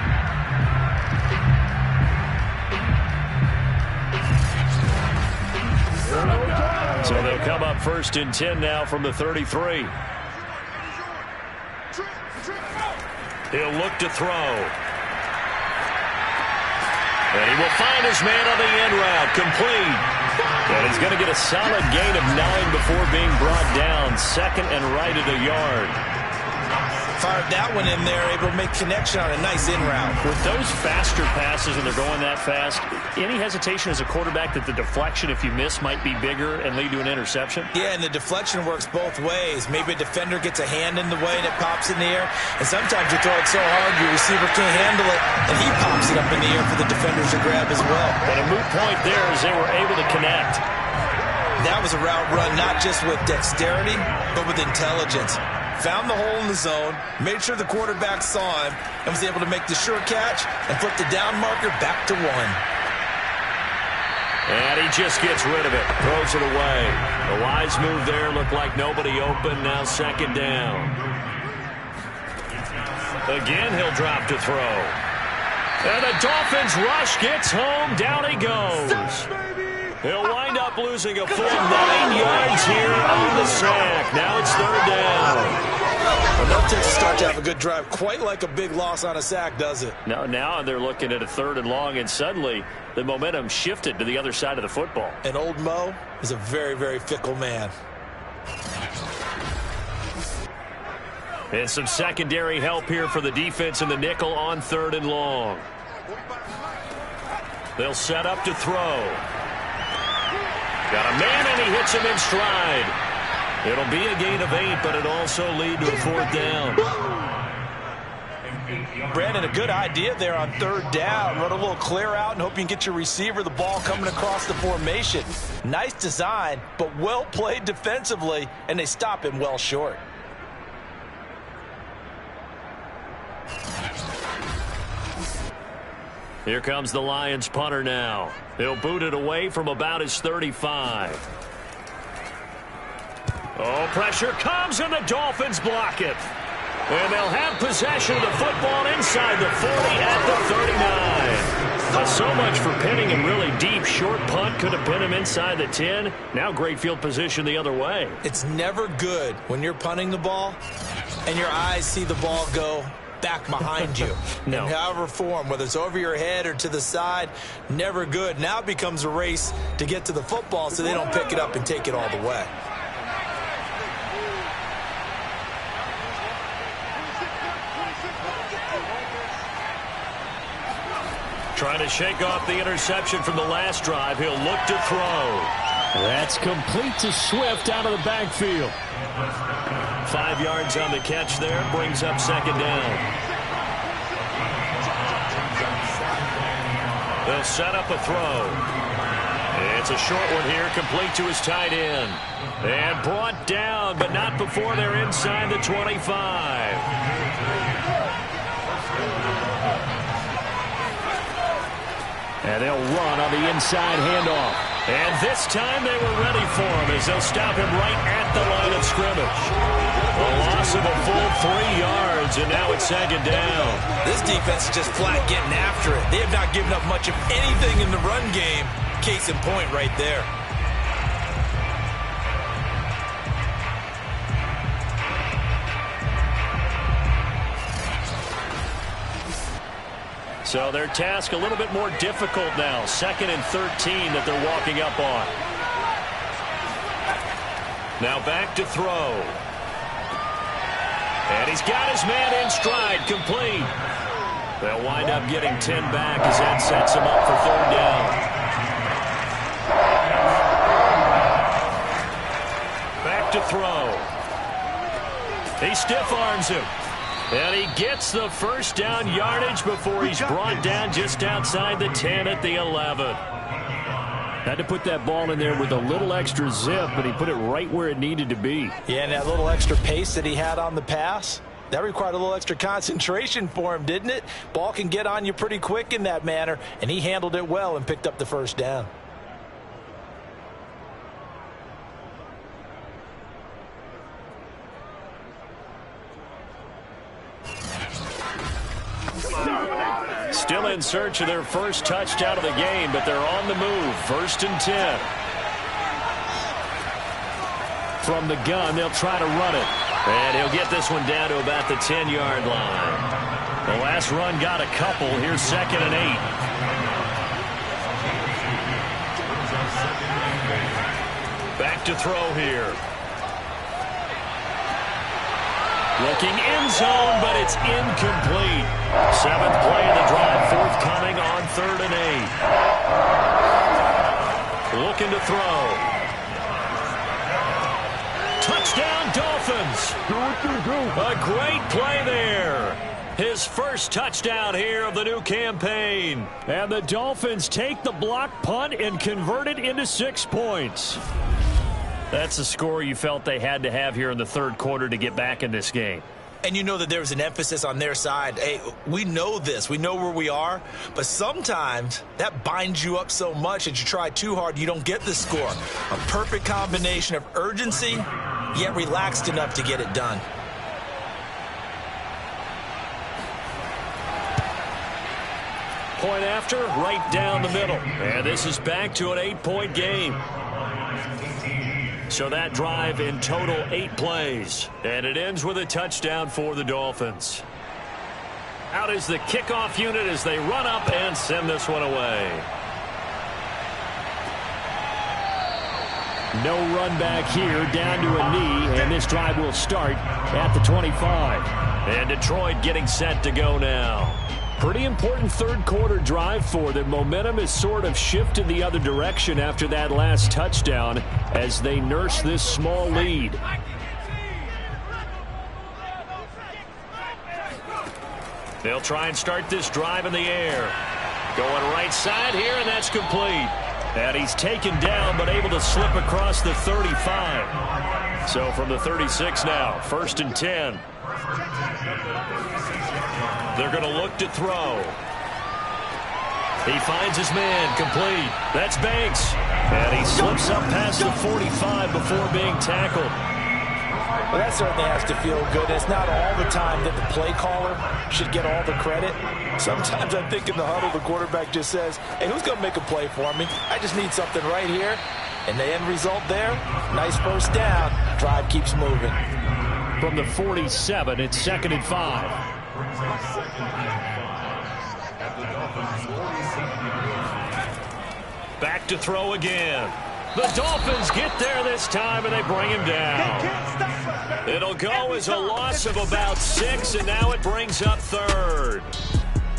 So they'll come up 1st and 10 now from the 33. He'll look to throw. And he will find his man on the end route. Complete. And he's going to get a solid gain of 9 before being brought down. 2nd and right at a yard. Fired that one in there, able to make connection on a nice in route. With those faster passes and they're going that fast, any hesitation as a quarterback that the deflection, if you miss, might be bigger and lead to an interception? Yeah, and the deflection works both ways. Maybe a defender gets a hand in the way and it pops in the air, and sometimes you throw it so hard your receiver can't handle it, and he pops it up in the air for the defenders to grab as well. But a moot point there as they were able to connect. That was a route run not just with dexterity, but with intelligence. Found the hole in the zone, made sure the quarterback saw him, and was able to make the sure catch and flip the down marker back to 1. And he just gets rid of it, throws it away. The wise move there, looked like nobody open, now 2nd down. Again, he'll drop to throw. And the Dolphins rush gets home, down he goes. He'll wind up losing a full 9 yards here on the sack. Now it's 3rd down. Well, no takes a start to have a good drive. Quite like a big loss on a sack, does it? Now they're looking at a 3rd and long, and suddenly the momentum shifted to the other side of the football. And old Mo is a very, very fickle man. And some secondary help here for the defense in the nickel on 3rd and long. They'll set up to throw. Got a man, and he hits him in stride. It'll be a gain of 8, but it'll also lead to a 4th down. Brandon, a good idea there on 3rd down. Run a little clear out and hope you can get your receiver the ball coming across the formation. Nice design, but well played defensively, and they stop him well short. Here comes the Lions punter now. He'll boot it away from about his 35. Oh, pressure comes, and the Dolphins block it. And they'll have possession of the football inside the 40 at the 39. So much for pinning him really deep. Short punt could have pinned him inside the 10. Now great field position the other way. It's never good when you're punting the ball and your eyes see the ball go back behind you. No. In however form, whether it's over your head or to the side, never good. Now it becomes a race to get to the football so they don't pick it up and take it all the way. Trying to shake off the interception from the last drive. He'll look to throw. That's complete to Swift out of the backfield. 5 yards on the catch there. Brings up 2nd down. They'll set up a throw. It's a short one here, complete to his tight end. And brought down, but not before they're inside the 25. And they'll run on the inside handoff. And this time they were ready for him as they'll stop him right at the line of scrimmage. A loss of a full 3 yards, and now it's 2nd down. This defense is just flat getting after it. They have not given up much of anything in the run game. Case in point right there. So their task a little bit more difficult now. 2nd and 13 that they're walking up on. Now back to throw. And he's got his man in stride, complete. They'll wind up getting 10 back as that sets him up for 3rd down. Back to throw. He stiff arms him. And he gets the 1st down yardage before he's brought down just outside the 10 at the 11. Had to put that ball in there with a little extra zip, but he put it right where it needed to be. Yeah, and that little extra pace that he had on the pass, that required a little extra concentration for him, didn't it? Ball can get on you pretty quick in that manner, and he handled it well and picked up the 1st down. Still in search of their first touchdown of the game, but they're on the move. 1st and 10. From the gun, they'll try to run it. And he'll get this one down to about the 10-yard line. The last run got a couple. Here's 2nd and 8. Back to throw here. Looking end zone, but it's incomplete. 7th play of the drive, forthcoming on 3rd and 8. Looking to throw. Touchdown, Dolphins. A great play there. His first touchdown here of the new campaign. And the Dolphins take the block punt and convert it into 6 points. That's the score you felt they had to have here in the 3rd quarter to get back in this game. And you know that there was an emphasis on their side. Hey, we know this. We know where we are. But sometimes that binds you up so much that you try too hard, you don't get the score. A perfect combination of urgency, yet relaxed enough to get it done. Point after, right down the middle. And this is back to an 8-point game. So that drive in total 8 plays. And it ends with a touchdown for the Dolphins. Out is the kickoff unit as they run up and send this one away. No run back here, down to a knee, and this drive will start at the 25. And Detroit getting set to go now. Pretty important third quarter drive for them. Momentum has sort of shifted the other direction after that last touchdown as they nurse this small lead. They'll try and start this drive in the air. Going right side here, and that's complete. And he's taken down, but able to slip across the 35. So from the 36 now, 1st and 10. They're going to look to throw. He finds his man, complete. That's Banks. And he slips up past the 45 before being tackled. Well, that certainly has to feel good. It's not all the time that the play caller should get all the credit. Sometimes I think in the huddle, the quarterback just says, hey, who's going to make a play for me? I just need something right here. And the end result there, nice first down. Drive keeps moving. From the 47, it's 2nd and 5. Back to throw again. The Dolphins get there this time, and they bring him down. It'll go as a loss of about 6, and now it brings up 3rd.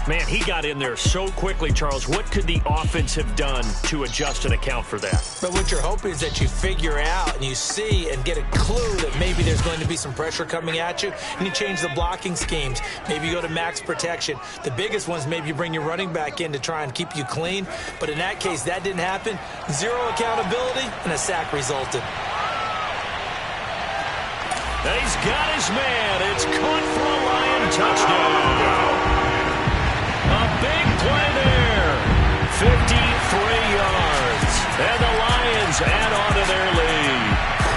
Man, he got in there so quickly, Charles. What could the offense have done to adjust and account for that? But what you're hoping is that you figure out and you see and get a clue that maybe there's going to be some pressure coming at you, and you change the blocking schemes. Maybe you go to max protection. The biggest ones, maybe you bring your running back in to try and keep you clean. But in that case, that didn't happen. 0 accountability, and a sack resulted. And he's got his man. It's caught for a Lion touchdown. A big play there. 53 yards. And the Lions add on to their lead.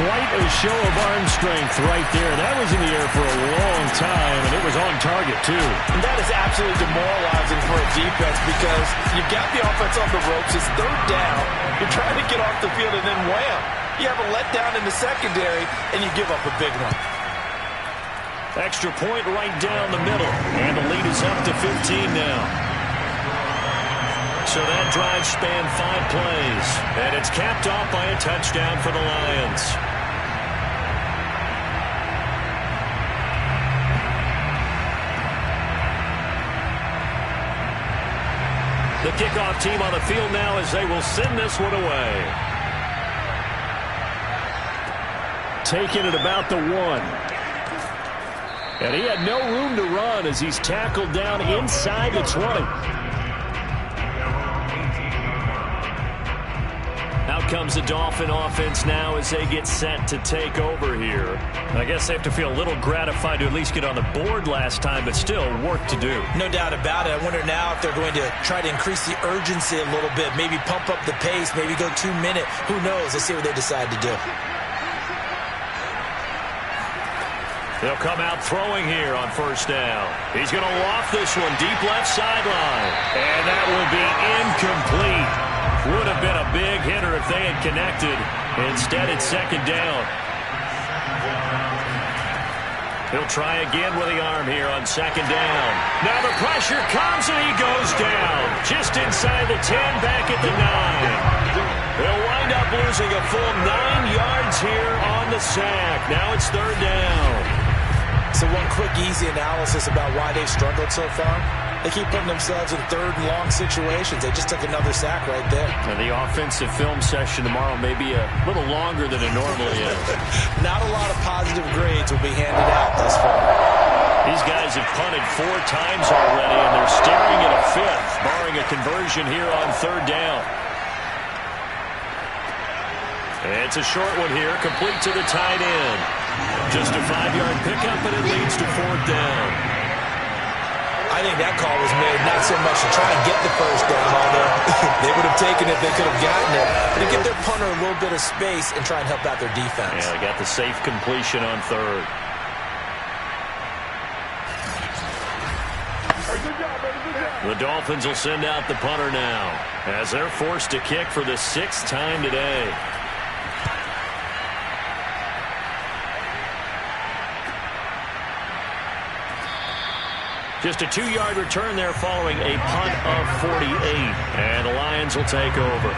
Quite a show of arm strength right there. That was in the air for a long time, and it was on target, too. And that is absolutely demoralizing for a defense because you've got the offense on the ropes. It's 3rd down. You're trying to get off the field, and then wham. You have a letdown in the secondary, and you give up a big one. Extra point right down the middle. And the lead is up to 15 now. So that drive spanned 5 plays. And it's capped off by a touchdown for the Lions. The kickoff team on the field now as they will send this one away. Taking it about the 1. And he had no room to run as he's tackled down inside the 20. Out comes the Dolphin offense now as they get set to take over here. I guess they have to feel a little gratified to at least get on the board last time, but still work to do. No doubt about it. I wonder now if they're going to try to increase the urgency a little bit, maybe pump up the pace, maybe go 2-minute. Who knows? Let's see what they decide to do. They'll come out throwing here on 1st down. He's going to loft this one deep left sideline. And that will be incomplete. Would have been a big hitter if they had connected. Instead, it's 2nd down. He'll try again with the arm here on 2nd down. Now the pressure comes and he goes down. Just inside the 10, back at the 9. They'll wind up losing a full 9 yards here on the sack. Now it's 3rd down. So one quick, easy analysis about why they've struggled so far. They keep putting themselves in 3rd and long situations. They just took another sack right there. And the offensive film session tomorrow may be a little longer than it normally is. Not a lot of positive grades will be handed out thus far. These guys have punted 4 times already, and they're staring at a 5th, barring a conversion here on 3rd down. It's a short one here, complete to the tight end. Just a 5-yard pickup, and it leads to 4th down. I think that call was made not so much to try and get the 1st down, although they would have taken it, they could have gotten it, but to give their punter a little bit of space and try and help out their defense. Yeah, they got the safe completion on 3rd. The Dolphins will send out the punter now as they're forced to kick for the 6th time today. Just a 2-yard return there following a punt of 48. And the Lions will take over.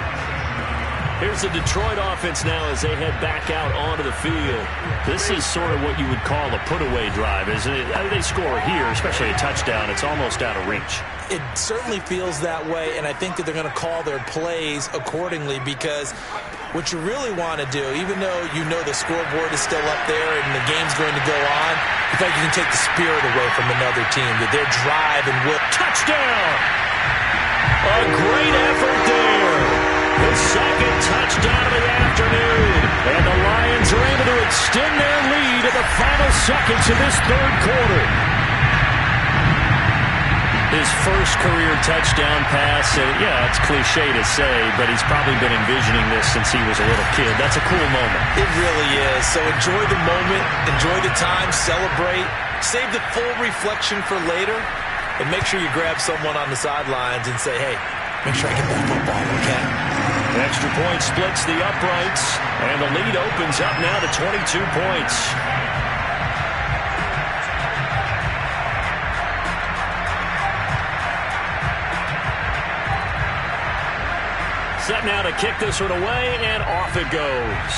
Here's the Detroit offense now as they head back out onto the field. This is sort of what you would call a put-away drive, isn't it? They score here, especially a touchdown. It's almost out of reach. It certainly feels that way, and I think that they're going to call their plays accordingly, because what you really want to do, even though you know the scoreboard is still up there and the game's going to go on, you think you can take the spirit away from another team, that their drive and will. Touchdown! A great effort there. The second touchdown of the afternoon. And the Lions are able to extend their lead in the final seconds of this third quarter. His first career touchdown pass, and yeah, it's cliche to say, but he's probably been envisioning this since he was a little kid. That's a cool moment. It really is. So enjoy the moment, enjoy the time, celebrate, save the full reflection for later, and make sure you grab someone on the sidelines and say, hey, make sure I get that football, okay? Extra point splits the uprights, and the lead opens up now to 22 points. Set now to kick this one away, and off it goes.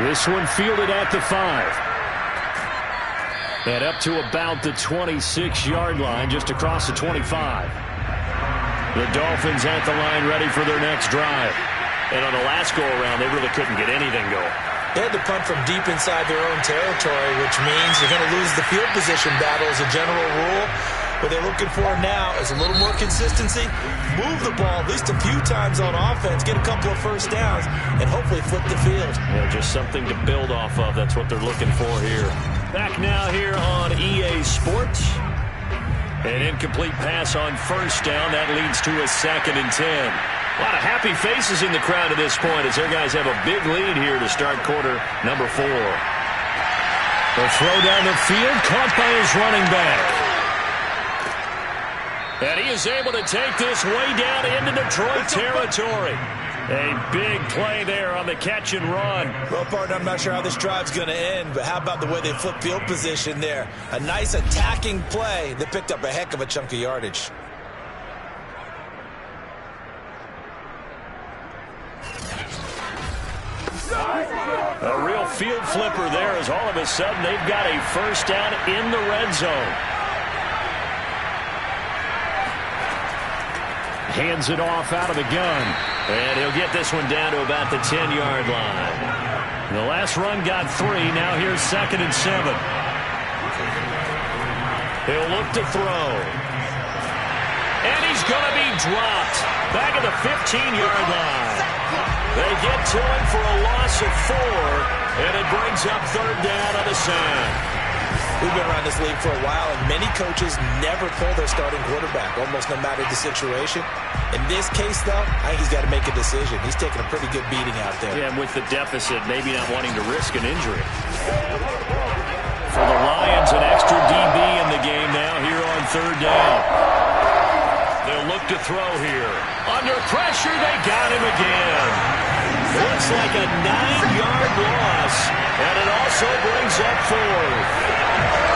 This one fielded at the 5. And up to about the 26-yard line, just across the 25. The Dolphins at the line, ready for their next drive. And on the last go-around, they really couldn't get anything going. They had to punt from deep inside their own territory, which means you're going to lose the field position battle as a general rule. What they're looking for now is a little more consistency, move the ball at least a few times on offense, get a couple of first downs, and hopefully flip the field. Yeah, just something to build off of. That's what they're looking for here. Back now here on EA Sports. An incomplete pass on first down. That leads to a 2nd and 10. A lot of happy faces in the crowd at this point as their guys have a big lead here to start quarter number 4. The throw down the field, caught by his running back. And he is able to take this way down into Detroit territory. A big play there on the catch and run. Well, partner, I'm not sure how this drive's going to end, but how about the way they flip field position there? A nice attacking play that picked up a heck of a chunk of yardage. A real field flipper there as all of a sudden they've got a first down in the red zone. Hands it off out of the gun. And he'll get this one down to about the 10-yard line. The last run got 3. Now here's 2nd and 7. He'll look to throw. And he's going to be dropped back at the 15-yard line. They get to him for a loss of 4. And it brings up 3rd down on the side. We've been around this league for a while, and many coaches never pull their starting quarterback, almost no matter the situation. In this case, though, I think he's got to make a decision. He's taking a pretty good beating out there. Yeah, and with the deficit, maybe not wanting to risk an injury. For the Lions, an extra DB in the game now here on 3rd down. They'll look to throw here. Under pressure, they got him again. Looks like a 9-yard loss, and it also brings up 4th.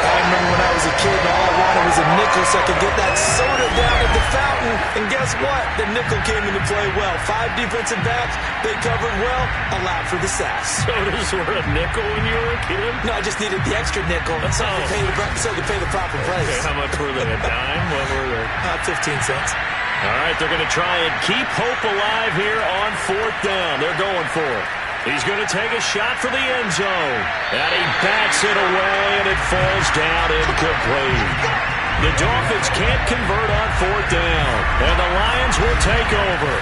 I remember when I was a kid, all I wanted was a nickel so I could get that soda down at the fountain. And guess what? The nickel came into play well. 5 defensive backs, they covered well, allowed for the sacks. Sodas were a nickel when you were a kid? No, I just needed the extra nickel so I could pay the proper price. Okay, how much were they? A dime? What were they? 15 cents. All right, they're going to try and keep hope alive here on 4th down. They're going for it. He's going to take a shot for the end zone. And he backs it away, and it falls down incomplete. The Dolphins can't convert on 4th down, and the Lions will take over.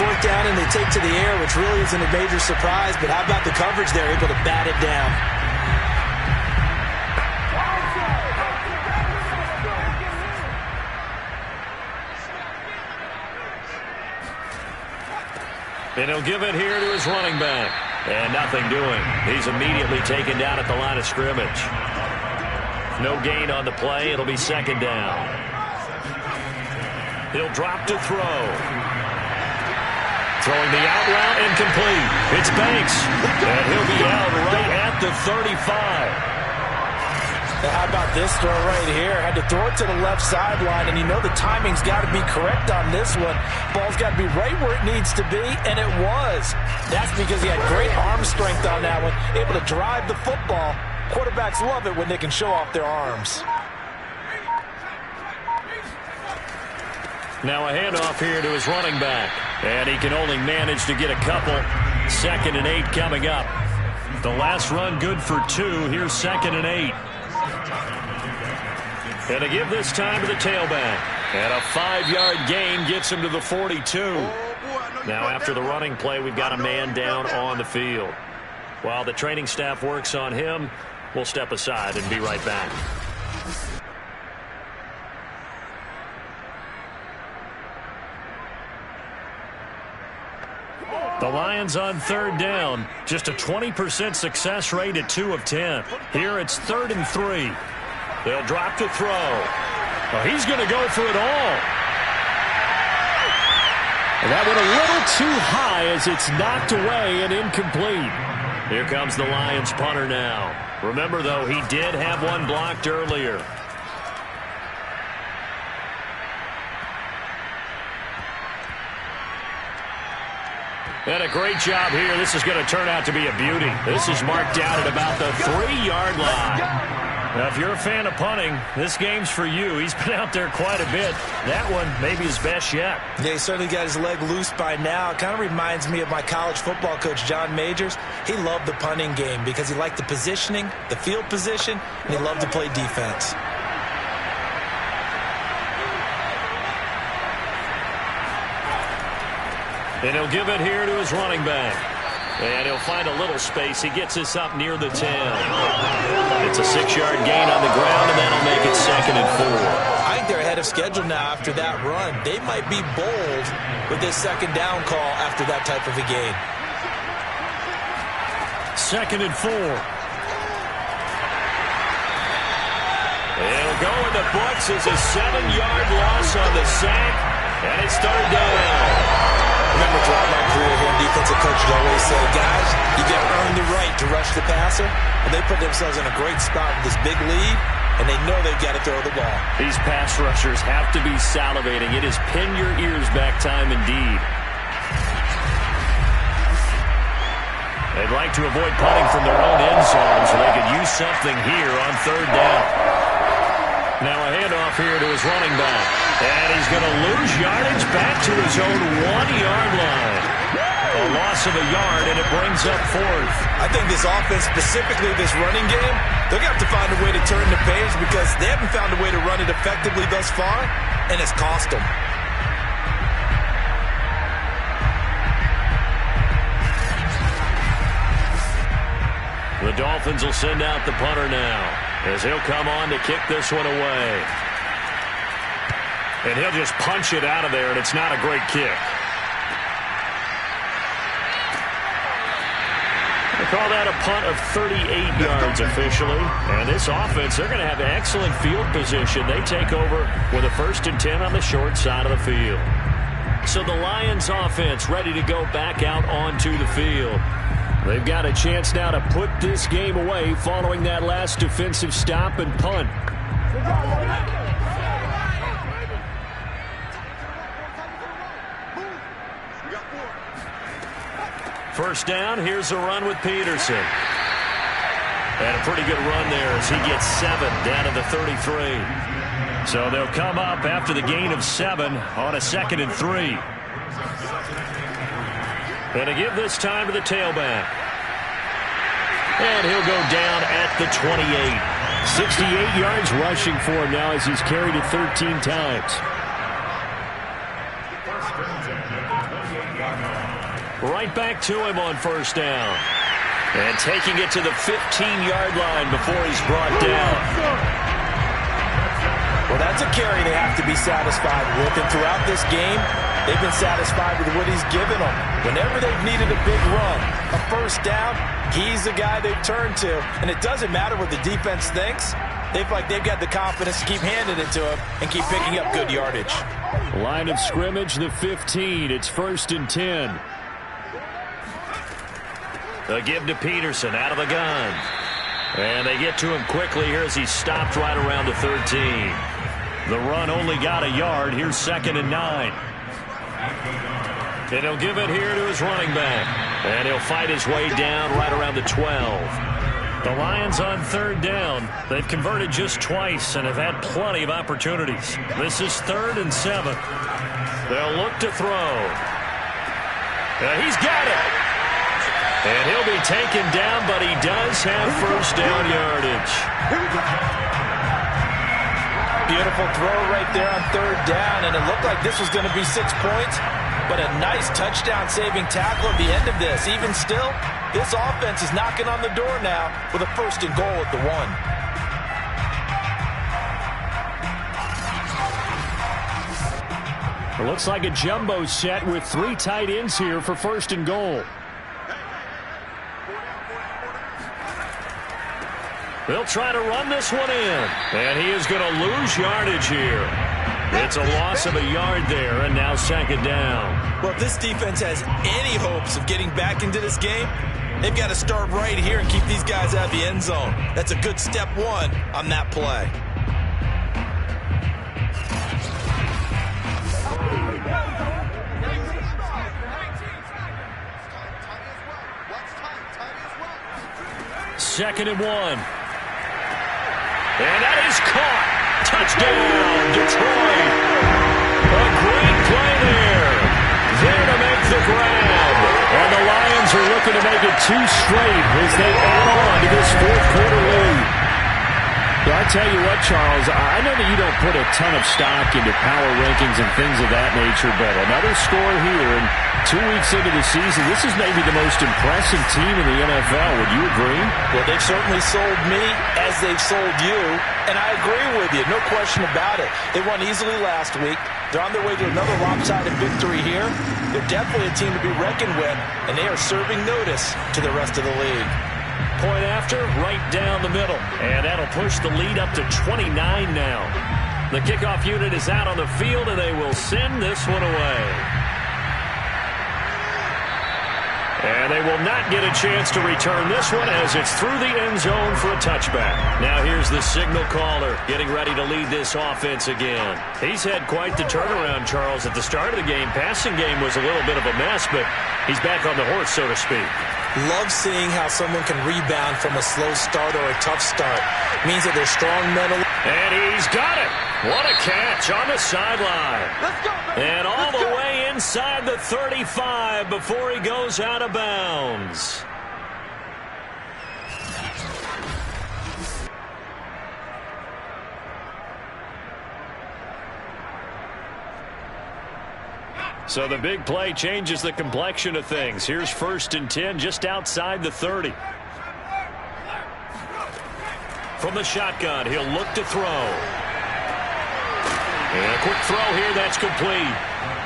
4th down, and they take to the air, which really isn't a major surprise, but how about the coverage there, able to bat it down? And he'll give it here to his running back. And nothing doing. He's immediately taken down at the line of scrimmage. No gain on the play. It'll be 2nd down. He'll drop to throw. Throwing the out route, incomplete. It's Banks. And he'll be out right at the 35. Now, how about this throw right here? Had to throw it to the left sideline, and you know the timing's got to be correct on this one. Ball's got to be right where it needs to be, and it was. That's because he had great arm strength on that one, able to drive the football. Quarterbacks love it when they can show off their arms. Now a handoff here to his running back, and he can only manage to get a couple. 2nd and 8 coming up. The last run good for 2. Here's 2nd and 8. And to give this time to the tailback. And a 5-yard gain gets him to the 42. Now after the running play, we've got a man down on the field. While the training staff works on him, we'll step aside and be right back. The Lions on 3rd down. Just a 20% success rate at 2 of 10. Here it's 3rd and 3. They'll drop to throw. Well, he's going to go for it all. And that went a little too high as it's knocked away and incomplete. Here comes the Lions punter now. Remember, though, he did have one blocked earlier. And a great job here. This is going to turn out to be a beauty. This is marked out at about the 3-yard line. Now, if you're a fan of punting, this game's for you. He's been out there quite a bit. That one maybe his best yet. Yeah, he certainly got his leg loose by now. It kind of reminds me of my college football coach, John Majors. He loved the punting game because he liked the positioning, the field position, and he loved to play defense. And he'll give it here to his running back. And he'll find a little space. He gets us up near the 10. It's a 6-yard gain on the ground, and that'll make it 2nd and 4. I think they're ahead of schedule now after that run. They might be bold with this 2nd down call after that type of a gain. 2nd and 4. It'll go in the books as a 7-yard loss on the sack, and it's 3rd down. Remember, throughout my career here, defensive coaches always say, guys, you got to earn the right to rush the passer. And they put themselves in a great spot with this big lead, and they know they've got to throw the ball. These pass rushers have to be salivating. It is pin your ears back time indeed. They'd like to avoid punting from their own end zone, so they could use something here on 3rd down. Now a handoff here to his running back. And he's going to lose yardage back to his own 1-yard line. A loss of a yard, and it brings up 4th. I think this offense, specifically this running game, they're going to have to find a way to turn the page because they haven't found a way to run it effectively thus far, and it's cost them. The Dolphins will send out the punter now as he'll come on to kick this one away. And he'll just punch it out of there, and it's not a great kick. They call that a punt of 38 yards officially. And this offense, they're going to have excellent field position. They take over with a 1st and 10 on the short side of the field. So the Lions offense ready to go back out onto the field. They've got a chance now to put this game away following that last defensive stop and punt. First down, here's a run with Peterson. And a pretty good run there as he gets 7 down to the 33. So they'll come up after the gain of 7 on a 2nd and 3. And to give this time to the tailback. And he'll go down at the 28. 68 yards rushing for him now as he's carried it 13 times. Right back to him on 1st down. And taking it to the 15-yard line before he's brought down. Well, that's a carry they have to be satisfied with. And throughout this game, they've been satisfied with what he's given them. Whenever they've needed a big run, a 1st down, he's the guy they've turned to. And it doesn't matter what the defense thinks. They've got the confidence to keep handing it to him and keep picking up good yardage. Line of scrimmage, the 15. It's 1st and 10. A give to Peterson out of the gun. And they get to him quickly here as he stopped right around the 13. The run only got a yard. Here's 2nd and 9. And he'll give it here to his running back. And he'll fight his way down right around the 12. The Lions on 3rd down. They've converted just twice and have had plenty of opportunities. This is 3rd and 7. They'll look to throw. He's got it. And he'll be taken down, but he does have 1st down yardage. Beautiful throw right there on 3rd down, and it looked like this was going to be 6 points, but a nice touchdown-saving tackle at the end of this. Even still, this offense is knocking on the door now with a 1st and goal at the 1. It looks like a jumbo set with 3 tight ends here for 1st and goal. They'll try to run this one in, and he is going to lose yardage here. It's a loss of a yard there, and now 2nd down. Well, if this defense has any hopes of getting back into this game, they've got to start right here and keep these guys out of the end zone. That's a good step 1 on that play. Second and 1. And that is caught. Touchdown, Detroit. A great play there. There to make the grab. And the Lions are looking to make it 2 straight as they add on to this 4th quarter lead. Well, I tell you what, Charles, I know that you don't put a ton of stock into power rankings and things of that nature, but another score here, and 2 weeks into the season, this is maybe the most impressive team in the NFL. Would you agree? Well, they've certainly sold me as they've sold you, and I agree with you, no question about it. They won easily last week. They're on their way to another lopsided victory here. They're definitely a team to be reckoned with, and they are serving notice to the rest of the league. Point after, right down the middle. And that'll push the lead up to 29 now. The kickoff unit is out on the field, and they will send this one away. And they will not get a chance to return this one as it's through the end zone for a touchback. Now here's the signal caller getting ready to lead this offense again. He's had quite the turnaround, Charles. At the start of the game, passing game was a little bit of a mess, but he's back on the horse, so to speak. Love seeing how someone can rebound from a slow start or a tough start. Means that they're strong mentally. And he's got it. What a catch on the sideline. And all the way inside the 35 before he goes out of bounds. So the big play changes the complexion of things. Here's 1st and 10 just outside the 30. From the shotgun, he'll look to throw. And a quick throw here, that's complete.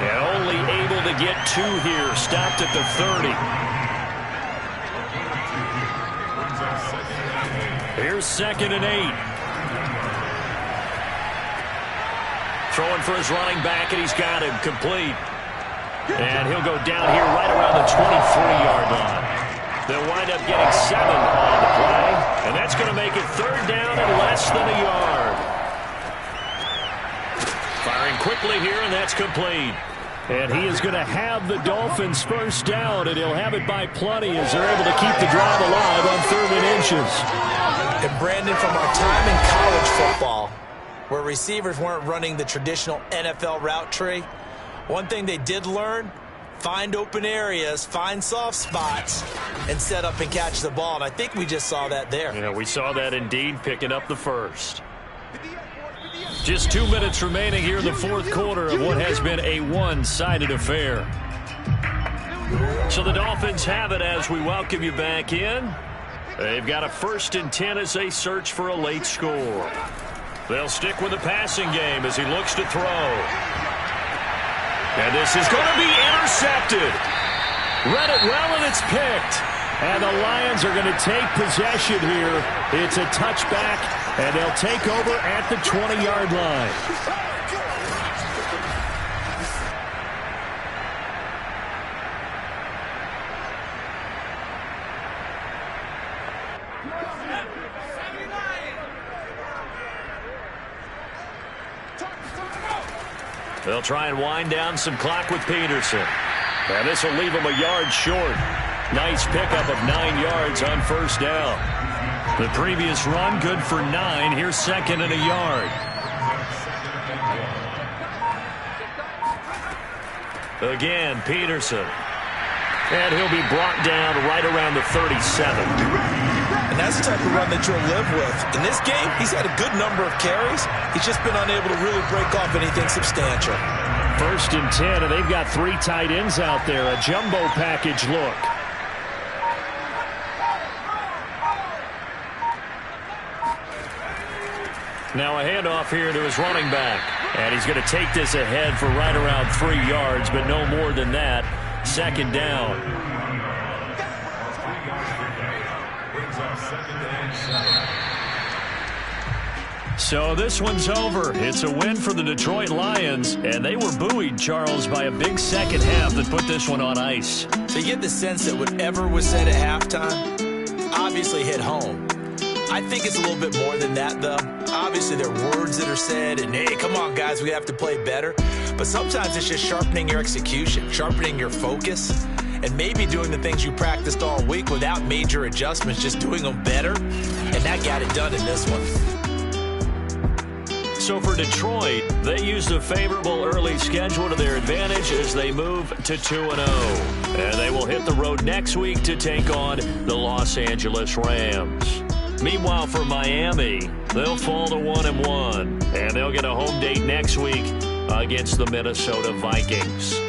And only able to get 2 here, stopped at the 30. Here's 2nd and 8. Throwing for his running back, and he's got him complete. And he'll go down here right around the 23-yard line. They'll wind up getting 7 on the play. And that's going to make it 3rd down and less than a yard. Firing quickly here, and that's complete. And he is going to have the Dolphins 1st down, and he'll have it by plenty as they're able to keep the drive alive on 3rd and inches. And Brandon, from our time in college football, where receivers weren't running the traditional NFL route tree, one thing they did learn, find open areas, find soft spots, and set up and catch the ball. And I think we just saw that there. Yeah, we saw that indeed, picking up the 1st. Just 2 minutes remaining here in the 4th quarter of what has been a one-sided affair. So the Dolphins have it as we welcome you back in. They've got a 1st and 10 as they search for a late score. They'll stick with the passing game as he looks to throw. And this is going to be intercepted. Read it well, and it's picked. And the Lions are going to take possession here. It's a touchback, and they'll take over at the 20-yard line. They'll try and wind down some clock with Peterson. And this will leave him a yard short. Nice pickup of 9 yards on first down. The previous run good for 9. Here's second and a yard. Again, Peterson. And he'll be brought down right around the 37. And that's the type of run that you'll live with. In this game, he's had a good number of carries. He's just been unable to really break off anything substantial. First and 10, and they've got 3 tight ends out there. A jumbo package look. Now a handoff here to his running back. And he's going to take this ahead for right around 3 yards, but no more than that. Second down. So this one's over. It's a win for the Detroit Lions, and they were buoyed, Charles, by a big second half that put this one on ice. So you get the sense that whatever was said at halftime obviously hit home. I think it's a little bit more than that, though. Obviously, there are words that are said, and, hey, come on, guys, we have to play better. But sometimes it's just sharpening your execution, sharpening your focus, and maybe doing the things you practiced all week without major adjustments, just doing them better. And that got it done in this one. So for Detroit, they used a favorable early schedule to their advantage as they move to 2-0. And they will hit the road next week to take on the Los Angeles Rams. Meanwhile, for Miami, they'll fall to 1-1, and they'll get a home date next week against the Minnesota Vikings.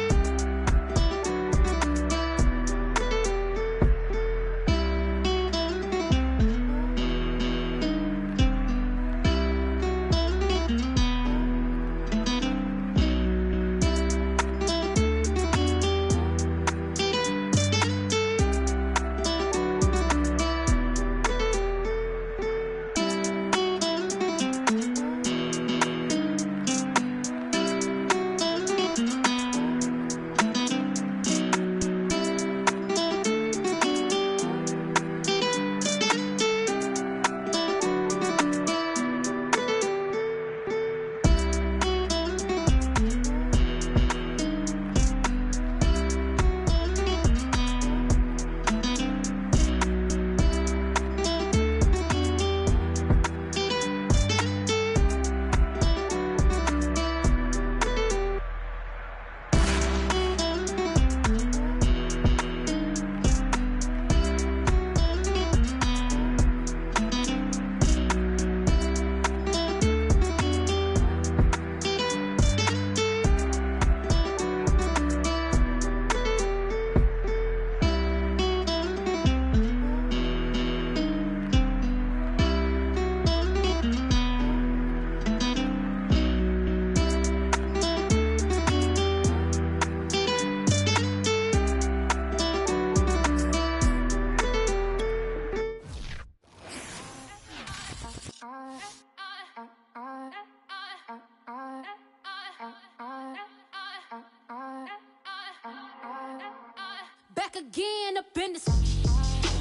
Back again up in this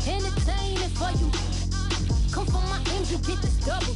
entertaining for you. Come for my engine, get this double.